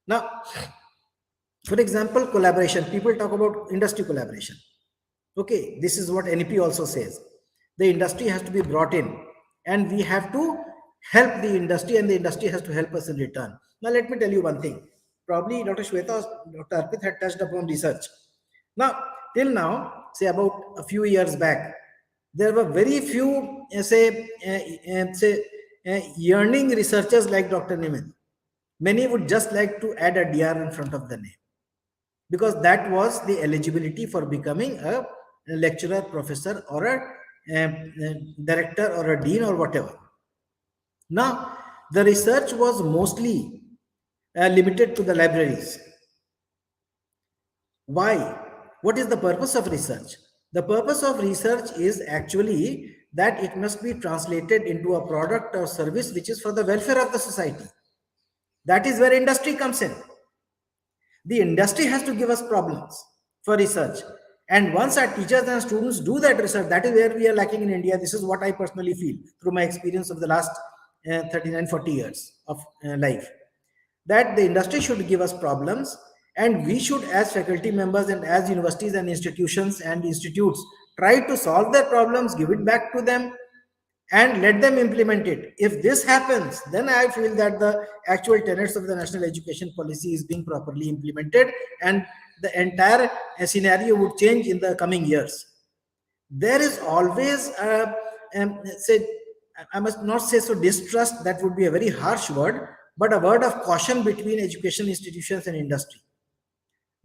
Now, for example, collaboration. People talk about industry collaboration. Okay, this is what NEP also says. The industry has to be brought in and we have to help the industry and the industry has to help us in return. Now, let me tell you one thing. Probably Dr. Shweta, Dr. Arpit had touched upon research. Now, till now, say about a few years back, there were very few, yearning researchers like Dr. Nimit. Many would just like to add a DR in front of the name because that was the eligibility for becoming a lecturer, professor, or a director or a dean or whatever. Now, the research was mostly limited to the libraries. Why? What is the purpose of research? The purpose of research is actually that it must be translated into a product or service which is for the welfare of the society. That is where industry comes in. The industry has to give us problems for research. And once our teachers and students do that research, that is where we are lacking in India. This is what I personally feel through my experience of the last 39, 40 years of life. That the industry should give us problems and we should, as faculty members and as universities and institutions and institutes, try to solve their problems, give it back to them and let them implement it. If this happens, then I feel that the actual tenets of the national education policy is being properly implemented and the entire scenario would change in the coming years. There is always, I must not say so distrust, that would be a very harsh word, but a word of caution between education institutions and industry.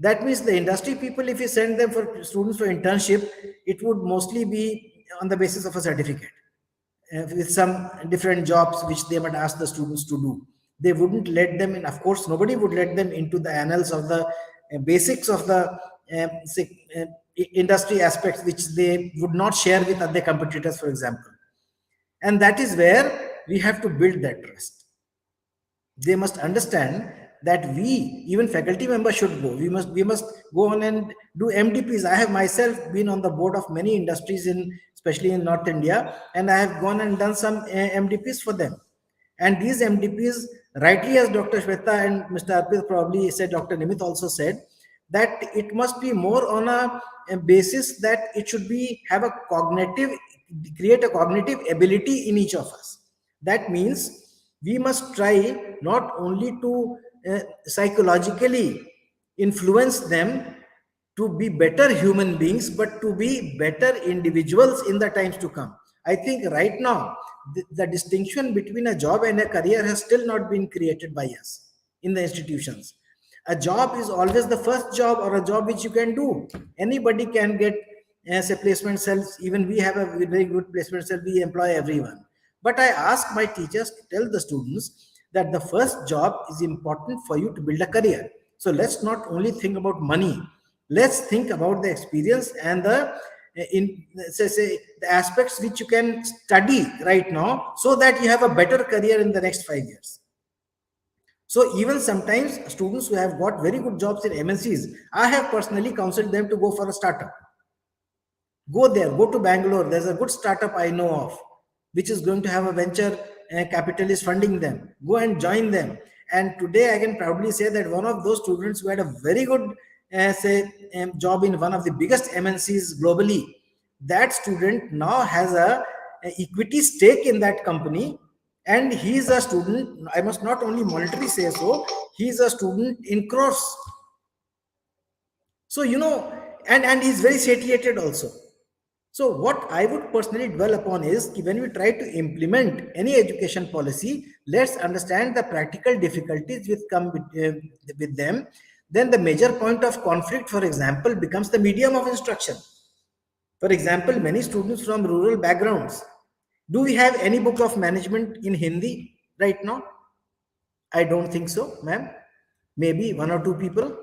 That means the industry people, if you send them for students for internship, it would mostly be on the basis of a certificate with some different jobs which they might ask the students to do. They wouldn't let them in. Of course, nobody would let them into the annals of the basics of the industry aspects which they would not share with other competitors, for example. And that is where we have to build that trust. They must understand that we, even faculty members, should go. We must go on and do MDPs. I have myself been on the board of many industries especially in North India, and I have gone and done some MDPs for them. And these MDPs, rightly as Dr. Shweta and Mr. Arpit probably said, Dr. Nimit also said, that it must be more on a basis that it should create a cognitive ability in each of us. That means we must try not only to psychologically influence them to be better human beings, but to be better individuals in the times to come. I think right now, the distinction between a job and a career has still not been created by us in the institutions. A job is always the first job or a job which you can do. Anybody can get say placement cells. Even we have a very good placement cell. We employ everyone. But I ask my teachers to tell the students that the first job is important for you to build a career. So let's not only think about money. Let's think about the experience and the the aspects which you can study right now so that you have a better career in the next 5 years. So even sometimes students who have got very good jobs in MNCs, I have personally counseled them to go for a startup. Go there, go to Bangalore. There's a good startup I know of, which is going to have a venture capitalist funding them. Go and join them. And today I can proudly say that one of those students who had a very good say job in one of the biggest MNCs globally, that student now has a equity stake in that company, and he is a student. I must not only monetarily say so, he is a student in crores. So and he's very satiated also. So what I would personally dwell upon is when we try to implement any education policy, let's understand the practical difficulties which come with them. Then the major point of conflict, for example, becomes the medium of instruction. For example, many students from rural backgrounds, do we have any book of management in Hindi right now? I don't think so, ma'am. Maybe one or two people.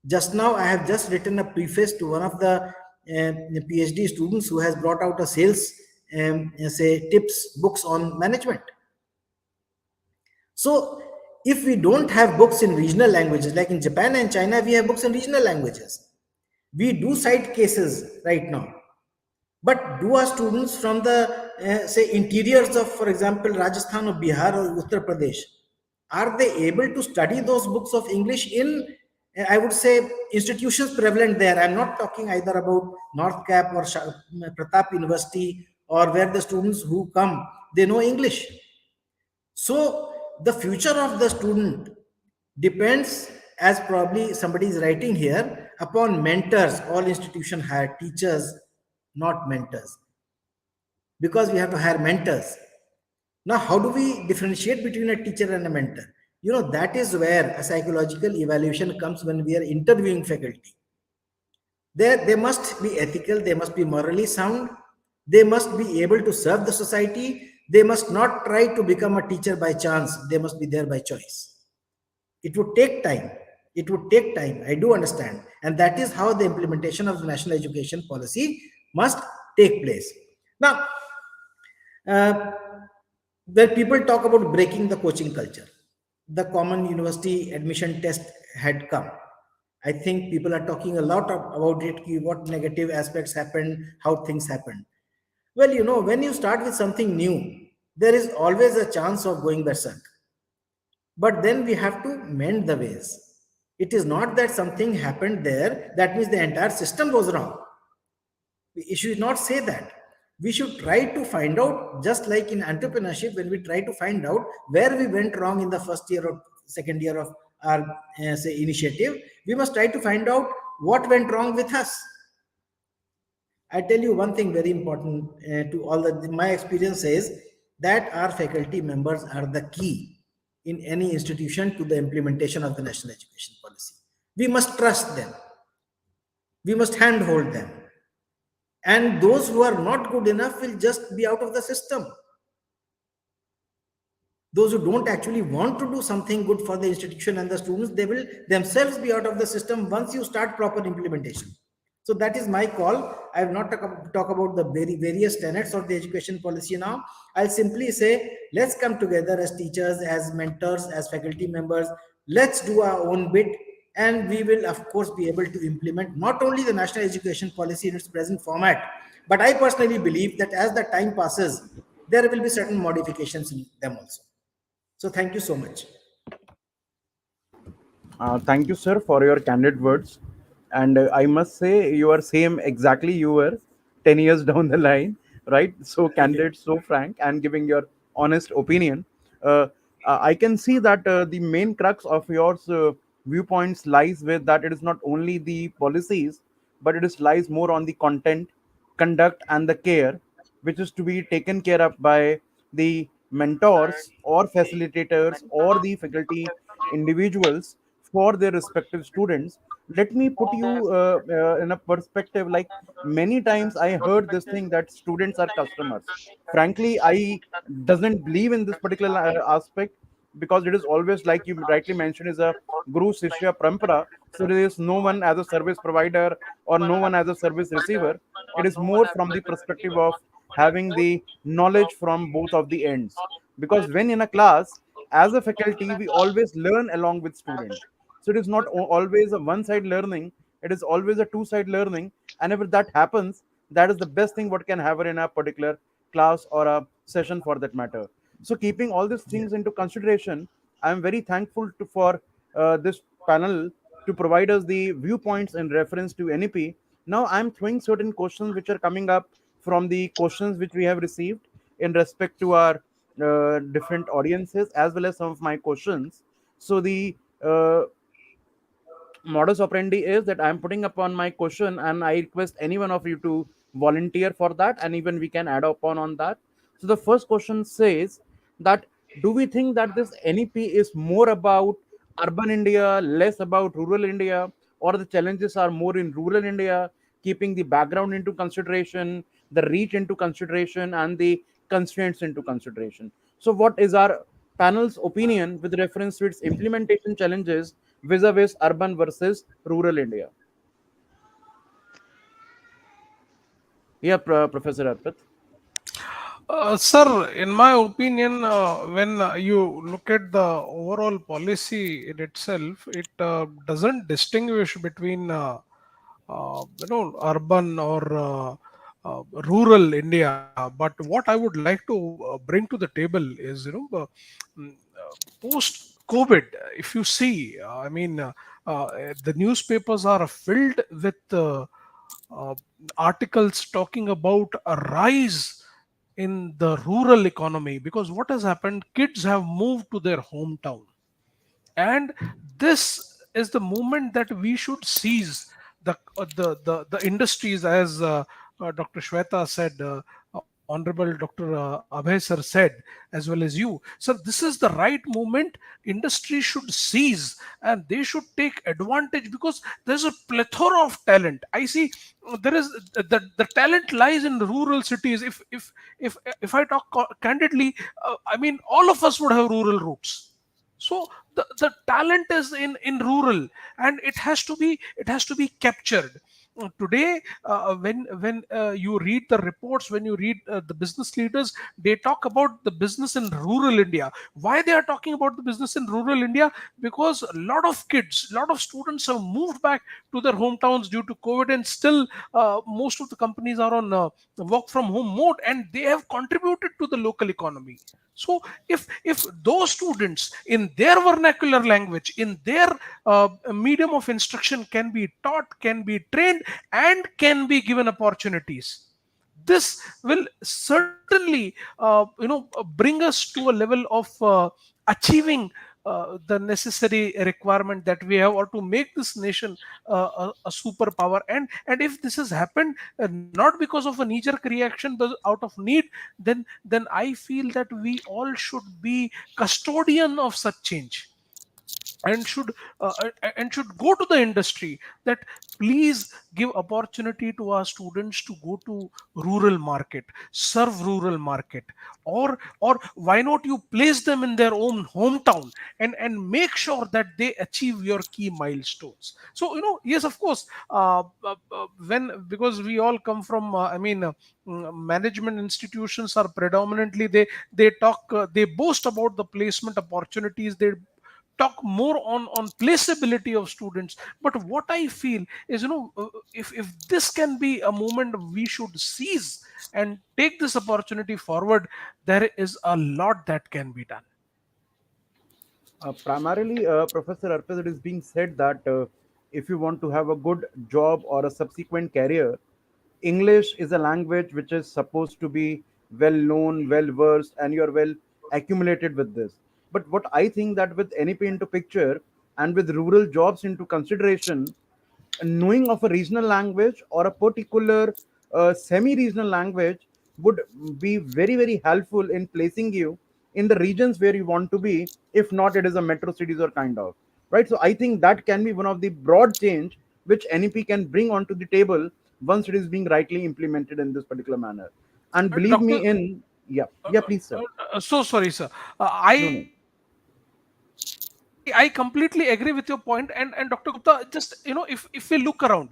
Just now, I have just written a preface to one of the PhD students who has brought out a sales, say, tips books on management. So, if we don't have books in regional languages, like in Japan and China, we have books in regional languages. We do cite cases right now. But do our students from the, say, interiors of, for example, Rajasthan or Bihar or Uttar Pradesh, are they able to study those books of English in, I would say, institutions prevalent there? I'm not talking either about North Cap or Pratap University, or where the students who come, they know English. So the future of the student depends, as probably somebody is writing here, upon mentors. All institutions hire teachers, not mentors, because we have to hire mentors. Now, how do we differentiate between a teacher and a mentor? That is where a psychological evaluation comes when we are interviewing faculty. They must be ethical, they must be morally sound, they must be able to serve the society, they must not try to become a teacher by chance, they must be there by choice. It would take time. It would take time. I do understand. And that is how the implementation of the national education policy must take place. Now, where people talk about breaking the coaching culture, the common university admission test had come. I think people are talking a lot about it, what negative aspects happened, how things happened. Well, when you start with something new, there is always a chance of going berserk. But then we have to mend the ways. It is not that something happened there, that means the entire system goes wrong. We should not say that. We should try to find out, just like in entrepreneurship, when we try to find out where we went wrong in the first year or second year of our say initiative, we must try to find out what went wrong with us. I tell you one thing very important to all my experience is that our faculty members are the key in any institution to the implementation of the national education policy. We must trust them. We must handhold them. And those who are not good enough will just be out of the system. Those who don't actually want to do something good for the institution and the students, they will themselves be out of the system once you start proper implementation. So that is my call. I will not talk about the various tenets of the education policy now. I'll simply say, let's come together as teachers, as mentors, as faculty members. Let's do our own bit, and we will, of course, be able to implement not only the national education policy in its present format, but I personally believe that as the time passes, there will be certain modifications in them also. So thank you so much. Thank you, sir, for your candid words. And I must say, you are same exactly you were 10 years down the line, right? So candid, so frank, and giving your honest opinion. Uh, I can see that the main crux of your viewpoints lies with that it is not only the policies, but it is lies more on the content, conduct, and the care, which is to be taken care of by the mentors or facilitators or the faculty individuals for their respective students. Let me put you in a perspective. Like, many times I heard this thing that students are customers. Frankly, I doesn't believe in this particular aspect, because it is always, like you rightly mentioned, is a guru shishya parampara. So there is no one as a service provider or no one as a service receiver. It is more from the perspective of having the knowledge from both of the ends, because when in a class, as a faculty, we always learn along with student. So it is not always a one side learning, it is always a two side learning. And if that happens, that is the best thing what can happen in a particular class or a session for that matter. So keeping all these things into consideration, I am very thankful for this panel to provide us the viewpoints in reference to NEP. Now I'm throwing certain questions which are coming up from the questions which we have received in respect to our different audiences, as well as some of my questions. So the modus operandi is that I'm putting upon my question, and I request any one of you to volunteer for that, and even we can add upon on that. So the first question says that, do we think that this NEP is more about urban India, less about rural India, or the challenges are more in rural India, keeping the background into consideration, the reach into consideration, and the constraints into consideration? So what is our panel's opinion with reference to its implementation challenges vis-a-vis urban versus rural India? Yeah, Professor Arpit. Sir, in my opinion, when you look at the overall policy in itself, it doesn't distinguish between urban or rural India. But what I would like to bring to the table is, post COVID, if you see, the newspapers are filled with uh, articles talking about a rise in the rural economy, because what has happened, kids have moved to their hometown, and this is the moment that we should seize the industries, as Dr. Shweta said, honorable Dr. Abhay sir said, as well as you. So this is the right moment. Industry should seize and they should take advantage, because there's a plethora of talent. I see there is the talent lies in rural cities. If I talk candidly, all of us would have rural roots. So the talent is in rural, and it has to be captured. Today, when you read the reports, when you read the business leaders, they talk about the business in rural India. Why they are talking about the business in rural India? Because a lot of kids, a lot of students have moved back to their hometowns due to COVID, and still most of the companies are on work from home mode, and they have contributed to the local economy. So if those students, in their vernacular language, in their medium of instruction, can be taught, can be trained, and can be given opportunities, this will certainly bring us to a level of achieving the necessary requirement that we have, or to make this nation a superpower. And if this has happened not because of a knee-jerk reaction but out of need, then I feel that we all should be custodian of such change, and should go to the industry that please give opportunity to our students to go to rural market, serve rural market, or why not you place them in their own hometown, and make sure that they achieve your key milestones. So yes, of course, when, because we all come from management institutions are predominantly, they talk, they boast about the placement opportunities, they talk more on placeability of students. But what I feel is, if this can be a moment we should seize and take this opportunity forward, there is a lot that can be done. Primarily, Professor Arpit, it is being said that if you want to have a good job or a subsequent career, English is a language which is supposed to be well known, well versed, and you're well accumulated with this. But what I think that with NEP into picture and with rural jobs into consideration, knowing of a regional language or a particular semi-regional language would be very very helpful in placing you in the regions where you want to be. If not, it is a metro cities or kind of, right? So I think that can be one of the broad change which NEP can bring onto the table once it is being rightly implemented in this particular manner. And believe Doctor, me in, yeah, please, sir. so sorry, sir. No, no. I completely agree with your point. And Dr. Gupta, just if we look around,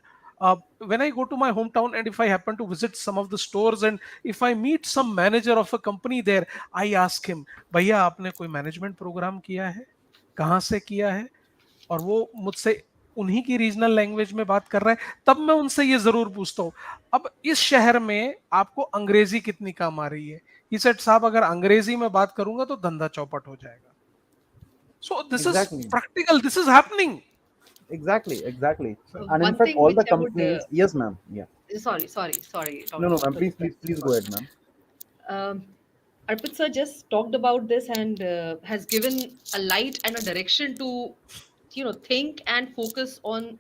when I go to my hometown and if I happen to visit some of the stores, and if I meet some manager of a company there, I ask him, भैया आपने कोई management programme किया है, कहाँ से किया है? और वो मुझसे उन्हीं की रीजनल लैंग्वेज में बात कर रहा है, तब मैं उनसे ये जरूर पूछता हूँ, अब इस शहर में आपको अंग्रेजी कितनी काम आ रही है? He said, साहब अगर अंग्रेजी में बात करूंगा तो धंधा चौपट हो जाएगा. So this is Exactly. practical. This is happening. Exactly. And in One fact, thing all which the I would, companies, yes, ma'am. Yeah. sorry, No, no, ma'am. Dr. Please, Gupta. please, please go ahead, ma'am. Um, Arpit sir just talked about this and has given a light and a direction to, think and focus on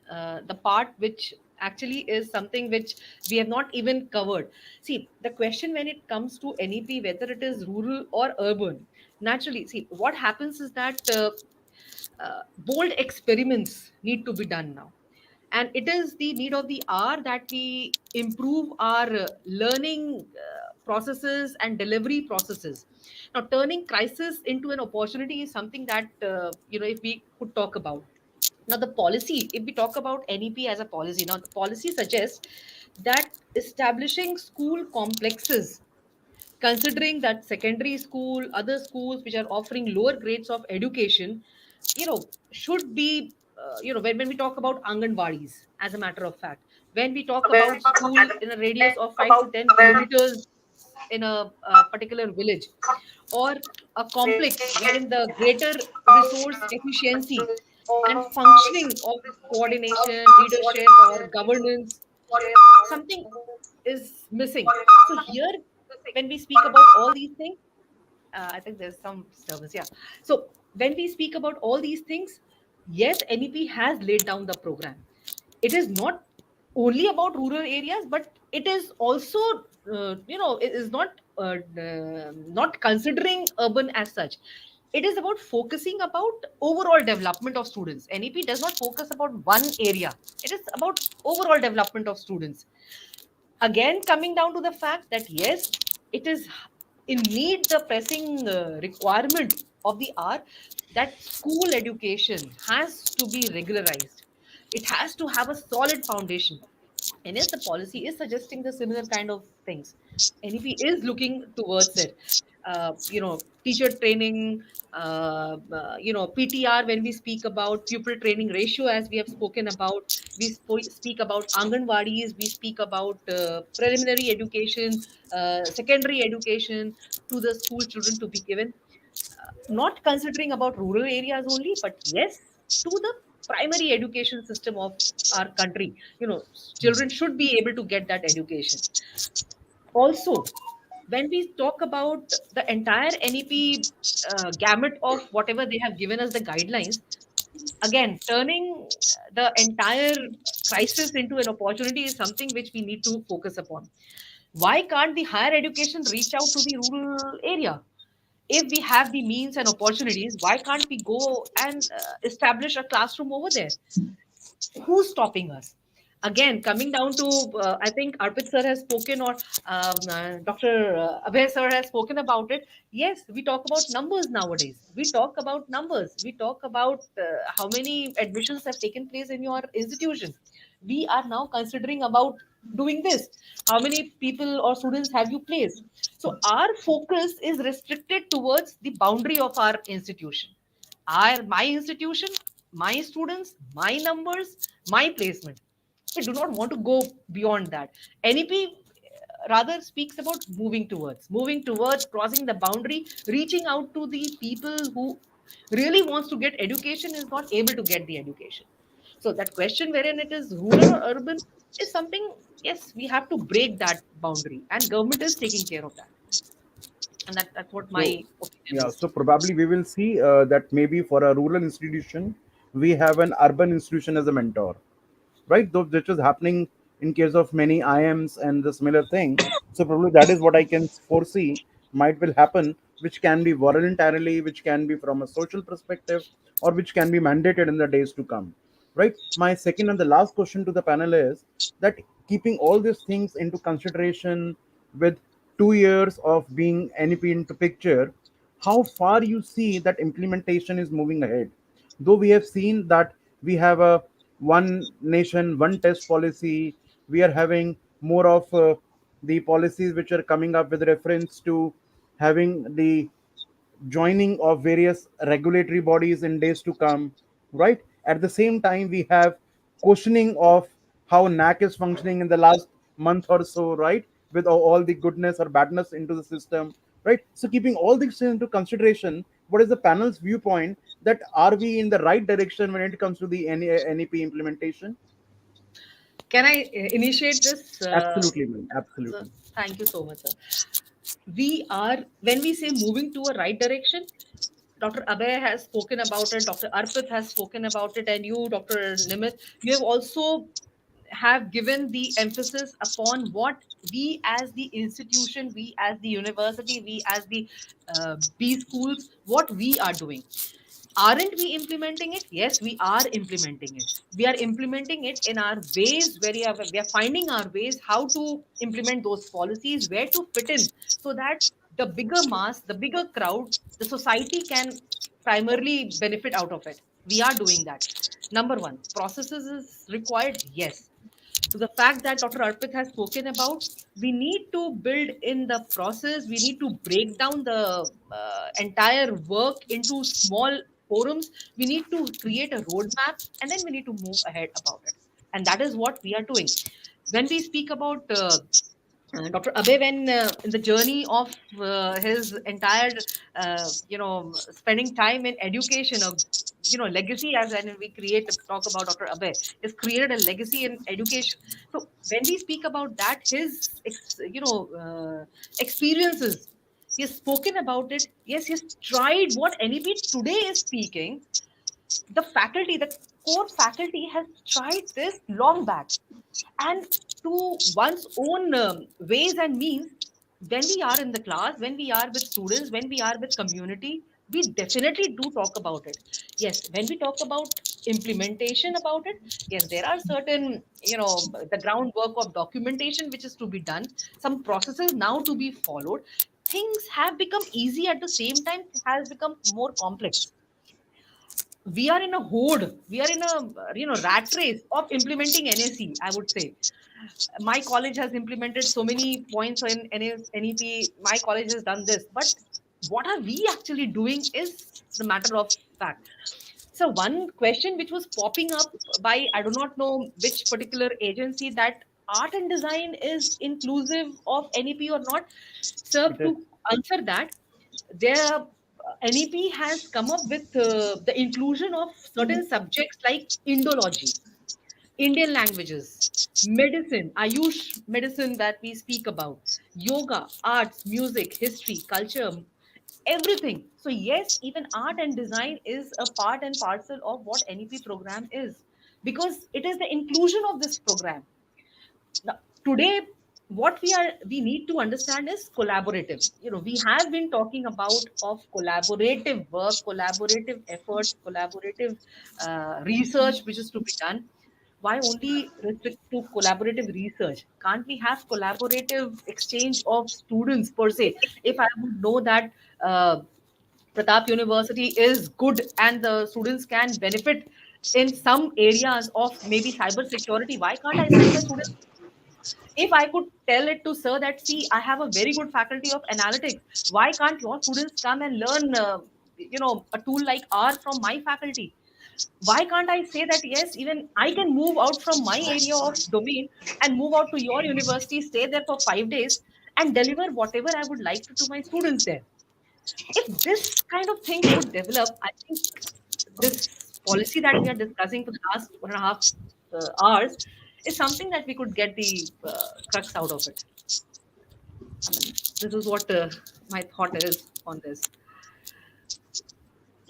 the part which actually is something which we have not even covered. See, the question when it comes to NEP, whether it is rural or urban, naturally, see, what happens is that bold experiments need to be done now, and it is the need of the hour that we improve our learning processes and delivery processes. Now, turning crisis into an opportunity is something that, if we could talk about. Now, the policy, if we talk about NEP as a policy, now the policy suggests that establishing school complexes, considering that secondary school, other schools which are offering lower grades of education, should be, when we talk about Anganwadis, as a matter of fact, when we talk about school in a radius of 5 to 10 kilometers in a, particular village, or a complex wherein the greater resource efficiency and functioning of coordination, leadership, or governance, something is missing. So here, when we speak about all these things, I think there's some disturbance. Yeah. So when we speak about all these things, yes, NEP has laid down the program. It is not only about rural areas, but it is also, it is not considering urban as such. It is about focusing about overall development of students. NEP does not focus about one area. It is about overall development of students. Again, coming down to the fact that yes, it is in need, the pressing requirement of the hour, that school education has to be regularized. It has to have a solid foundation, and yes, the policy is suggesting the similar kind of things. NEP is looking towards it. Teacher training, PTR, when we speak about pupil training ratio, as we have spoken about, we speak about Anganwadis, we speak about preliminary education, secondary education to the school children to be given, not considering about rural areas only, but yes, to the primary education system of our country. Children should be able to get that education. Also, when we talk about the entire NEP gamut of whatever they have given us the guidelines, again, turning the entire crisis into an opportunity is something which we need to focus upon. Why can't the higher education reach out to the rural area? If we have the means and opportunities, why can't we go and establish a classroom over there? Who's stopping us? Again, coming down to, I think Arpit sir has spoken, or Dr. Abhay sir has spoken about it. Yes, we talk about numbers nowadays. We talk about numbers. We talk about how many admissions have taken place in your institution. We are now considering about doing this. How many people or students have you placed? So our focus is restricted towards the boundary of our institution. My institution, my students, my numbers, my placement. We do not want to go beyond that. NEP rather speaks about moving towards crossing the boundary, reaching out to the people who really wants to get education, is not able to get the education. So that question wherein it is rural or urban is something, yes, we have to break that boundary, and government is taking care of that. And that's what my So, opinion yeah, is. so probably we will see that maybe for a rural institution, we have an urban institution as a mentor, right? Though which is happening in case of many IMs and the similar thing. So probably that is what I can foresee might will happen, which can be voluntarily, which can be from a social perspective, or which can be mandated in the days to come, right? My second and the last question to the panel is that keeping all these things into consideration with 2 years of being NEP into picture, how far you see that implementation is moving ahead? Though we have seen that we have a one nation one test policy, we are having more of the policies which are coming up with reference to having the joining of various regulatory bodies in days to come, right? At the same time, we have questioning of how NAC is functioning in the last month or so, right? With all the goodness or badness into the system, right? So, keeping all these things into consideration, what is the panel's viewpoint that are we in the right direction when it comes to the NEP implementation? Can I initiate this? Absolutely, ma'am. Absolutely. Thank you so much, sir. We are, when we say moving to a right direction, Dr. Abhay has spoken about it, Dr. Arpit has spoken about it, and you, Dr. Nimit, you have also have given the emphasis upon what we as the institution, we as the university, we as the B schools, what we are doing. Aren't we implementing it? Yes, we are implementing it. We are implementing it in our ways where we are finding our ways how to implement those policies, where to fit in, so that the bigger mass, the bigger crowd, the society can primarily benefit out of it. We are doing that. Number one, processes is required. Yes, to the fact that Dr. Arpit has spoken about, we need to build in the process, we need to break down the entire work into small forums, we need to create a roadmap, and then we need to move ahead about it. And that is what we are doing. When we speak about Dr. Abe, when in the journey of his entire, spending time in education, of legacy, as when we talk about Dr. Abe, has created a legacy in education. So when we speak about that, his experiences, he has spoken about it. Yes, he's tried what NEP today is speaking. The faculty, the core faculty, has tried this long back, and to one's own ways and means. When we are in the class, when we are with students, when we are with community, we definitely do talk about it. Yes, when we talk about implementation about it, yes, there are certain, the groundwork of documentation which is to be done, some processes now to be followed. Things have become easy, at the same time has become more complex. We are in a horde, we are in a rat race of implementing NAC, I would say. My college has implemented so many points in NEP, my college has done this, but what are we actually doing is the matter of fact. So one question which was popping up by, I do not know which particular agency, that art and design is inclusive of NEP or not. Sir, to answer that, their NEP has come up with the inclusion of certain subjects like Indology, Indian languages, medicine, Ayush medicine that we speak about, yoga, arts, music, history, culture, everything. So, yes, even art and design is a part and parcel of what NEP program is, because it is the inclusion of this program. Now, today, what we need to understand is collaborative. We have been talking about of collaborative work, collaborative efforts, collaborative research which is to be done. Why only restrict to collaborative research? Can't we have collaborative exchange of students per se? If I would know that Pratap University is good and the students can benefit in some areas of maybe cyber security, why can't I send my students? If I could tell it to sir that, see, I have a very good faculty of analytics, why can't your students come and learn, a tool like R from my faculty? Why can't I say that, yes, even I can move out from my area of domain and move out to your university, stay there for 5 days, and deliver whatever I would like to my students there? If this kind of things would develop, I think this policy that we are discussing for the last 1.5 hours is something that we could get the crux out of it. This is what my thought is on this.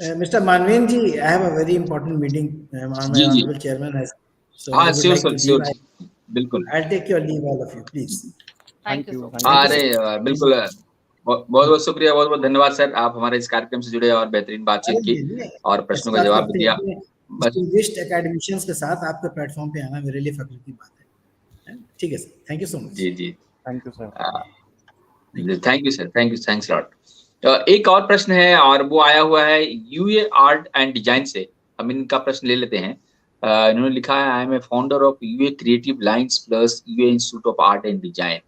Mr. Manvenji, I have a very important meeting. My honorable chairman has. So I would like to leave. बिल्कुल. I'll take your leave, all of you, please. Thank you. अरे बिल्कुल, बहुत बहुत शुक्रिया, बहुत बहुत धन्यवाद sir, आप हमारे इस कार्यक्रम से जुड़े और बेहतरीन बातचीत की और प्रश्नों का जवाब दिया. डिस्टिंग्विश्ड एकेडमिशियंस के साथ आपके प्लेटफॉर्म पे आना मेरे लिए फख्र की बात है. ठीक है sir, thank you so much. जी जी, thank you sir. Thank you sir, thanks lot. एक और प्रश्न है और वो आया हुआ है यूए आर्ट एंड डिजाइन से. हम इनका प्रश्न ले लेते हैं. इन्होंने लिखा है, I am a founder of UA creative lines plus UA institute of art and design.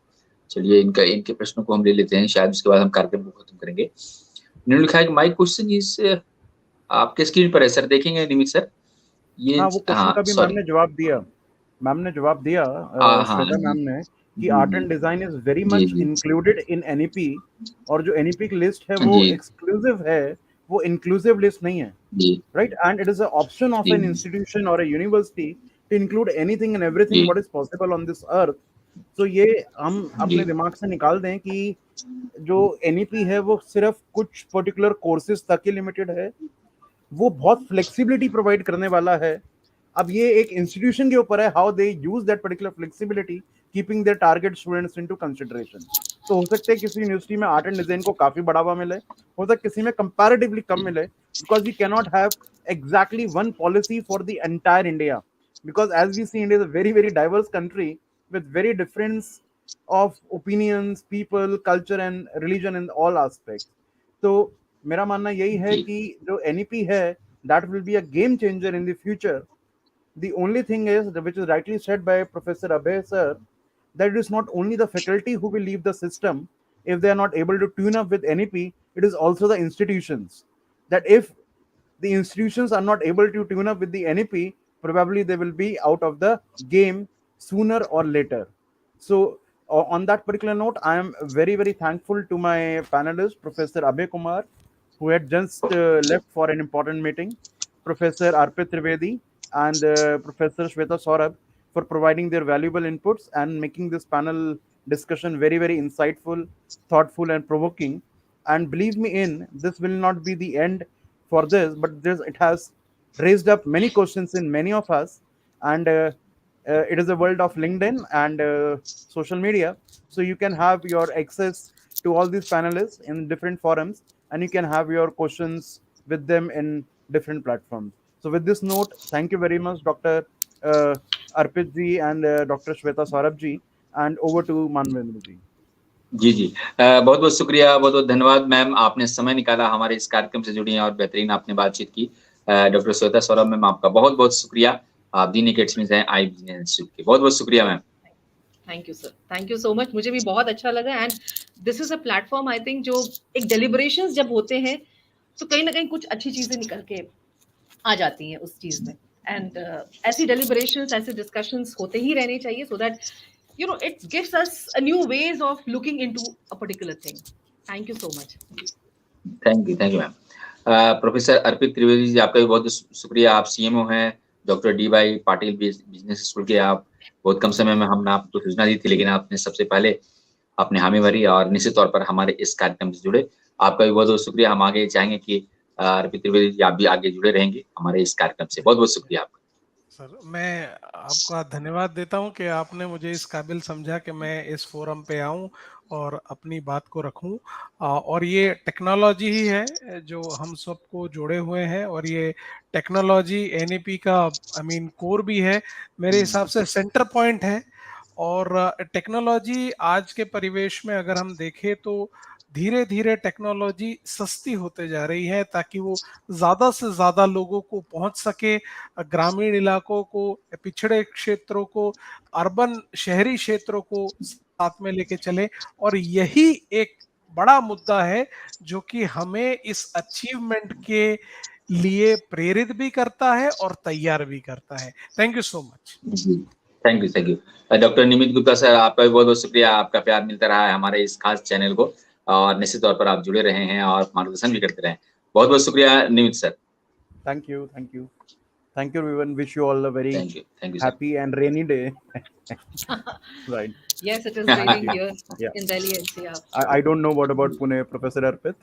चलिए इनके प्रश्नों को हम ले लेते हैं, शायद उसके बाद हम कार्यक्रम को खत्म करेंगे. इन्होंने लिखा है कि माय क्वेश्चन इज, आपके स्क्रीन पर है सर, देखेंगे निमित सर. ये वो क्वेश्चन का भी मैम ने जवाब दिया. श्वेता मैम ने कि art and design is very much included in NEP, और जो एनईपी की लिस्ट है वो एक्सक्लूसिव है, वो इंक्लूसिव लिस्ट नहीं है. right? And it is an option of an institution or a university to include anything and everything what is possible on this earth. So ये हम अपने दिमाग से निकाल दें कि जो NEP है वो सिर्फ कुछ पर्टिकुलर कोर्सेज तक ही लिमिटेड है, वो बहुत फ्लेक्सिबिलिटी प्रोवाइड करने वाला है. अब ये एक इंस्टीट्यूशन के ऊपर है how they use that particular flexibility keeping their target students into consideration. तो हो सकता है किसी यूनिवर्सिटी में आर्ट एंड डिजाइन को काफी बढ़ावा मिले, हो सकता है किसी में कंपैरेटिवली कम मिले, because we can not have exactly one policy for the entire India, because as we see, India is a very very diverse country with very difference of opinions, people, culture and religion in all aspects. तो मेरा मानना यही है कि जो NEP है that will be a game changer in the future. The only thing is, which is rightly said by Professor Abhay sir, that it is not only the faculty who will leave the system if they are not able to tune up with NEP, it is also the institutions. That if the institutions are not able to tune up with the NEP, probably they will be out of the game sooner or later. So on that particular note, I am very very thankful to my panelist, Professor Abhay Kumar, who had just left for an important meeting, Professor Arpit Trivedi and Professor Shweta Saurabh, for providing their valuable inputs and making this panel discussion very very insightful, thoughtful and provoking. And believe me in, this will not be the end for this, but it has raised up many questions in many of us. And it is a world of LinkedIn and social media, so you can have your access to all these panelists in different forums, and you can have your questions with them in different platforms. So with this note, thank you very much, Dr. Arpit ji and Dr. Shweta Saurabh ji, and over to Manvendra ji. जी जी, बहुत बहुत शुक्रिया, बहुत बहुत धन्यवाद ma'am, आपने समय निकाला हमारे इस कार्यक्रम से जुड़ी हैं और बेहतरीन आपने बातचीत की. डॉक्टर श्वेता सौरभ मैम, आपका बहुत बहुत शुक्रिया. आप दीन एकेडमी से आई बिजनेस इंस्टीट्यूट के, बहुत बहुत शुक्रिया ma'am. Thank you sir, thank you so much. मुझे भी बहुत अच्छा लगा. And this is a platform, I think, जो एक डेलिब्रेशंस जब होते हैं तो कहीं ना कहीं कुछ अच्छी चीजें निकल के आ जाती हैं उस चीज में. एंड ऐसी डेलिब्रेशंस, ऐसे डिस्कशंस होते ही रहने चाहिए, so that you know it gives us a new ways of looking into a particular thing. Thank you so much. Thank you ma'am. Professor Arpit Trivedi ji, आपका भी बहुत शुक्रिया. आप सीएमओ हैं doctor D Y. Patil business school के. आप बहुत कम समय में हमने आपको सूचना दी थी, लेकिन आपने सबसे पहले अपने हामी भरी और निश्चित तौर पर हमारे इस कार्यक्रम से जुड़े. आपका भी बहुत बहुत शुक्रिया. हम आगे चाहेंगे कि अर्पित त्रिवेदी जी आप भी आगे जुड़े रहेंगे हमारे इस कार्यक्रम से. बहुत बहुत शुक्रिया आपका. सर, मैं आपका धन्यवाद देता हूं कि आपने मुझे इस काबिल समझा कि मैं इस फोरम पे आऊं और अपनी बात को रखूं. और ये टेक्नोलॉजी ही है जो हम सबको जोड़े हुए हैं, और ये टेक्नोलॉजी NEP का कोर भी है, मेरे हिसाब से सेंटर पॉइंट है. और टेक्नोलॉजी आज के परिवेश में अगर हम देखें तो धीरे धीरे टेक्नोलॉजी सस्ती होते जा रही है ताकि वो ज़्यादा से ज़्यादा लोगों को पहुंच सके, ग्रामीण इलाकों को, पिछड़े क्षेत्रों को, अर्बन शहरी क्षेत्रों को साथ में लेके चले. और यही एक बड़ा मुद्दा है जो कि हमें इस अचीवमेंट के लिए प्रेरित भी करता है और तैयार भी करता है. Thank you so much. Thank you. Doctor Nimit Gupta sir, आपका भी बहुत बहुत शुक्रिया. आपका प्यार मिलता रहा है हमारे इस खास चैनल को, और निश्चित तौर पर आप जुड़े रहे हैं और मार्गदर्शन भी करते रहे. बहुत बहुत शुक्रिया Nimit sir. Thank you everyone. Wish you all a very happy and rainy day. Right. Yes, it is raining here in Delhi NCR. I don't know what about Pune, Professor Arpit.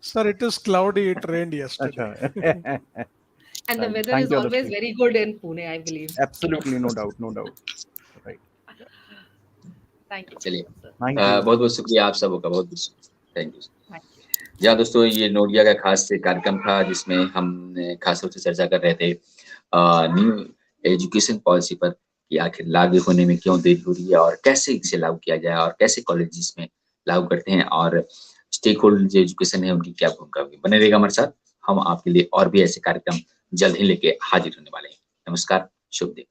Sir, it is cloudy. It rained yesterday. And the weather is always very good in Pune, I believe. Absolutely, no doubt. Right. Thank you. चलिए, बहुत बहुत शुक्रिया आप सबों का. बहुत बहुत thank you. जी दोस्तों, ये नोडिया का खास कार्यक्रम था जिसमें हम खास तौर से चर्चा कर रहे थे न्यू एजुकेशन पॉलिसी पर कि आखिर लागू होने में क्यों देरी हो रही है और कैसे इसे लागू किया जाए और कैसे कॉलेजेस में लागू करते हैं, और स्टेक होल्डर जो एजुकेशन है उनकी क्या भूमिका होगी. बने रहेगा हमारे साथ. हम आपके लिए और भी ऐसे कार्यक्रम जल्द ही लेके हाजिर होने वाले हैं. नमस्कार, शुभ दिन.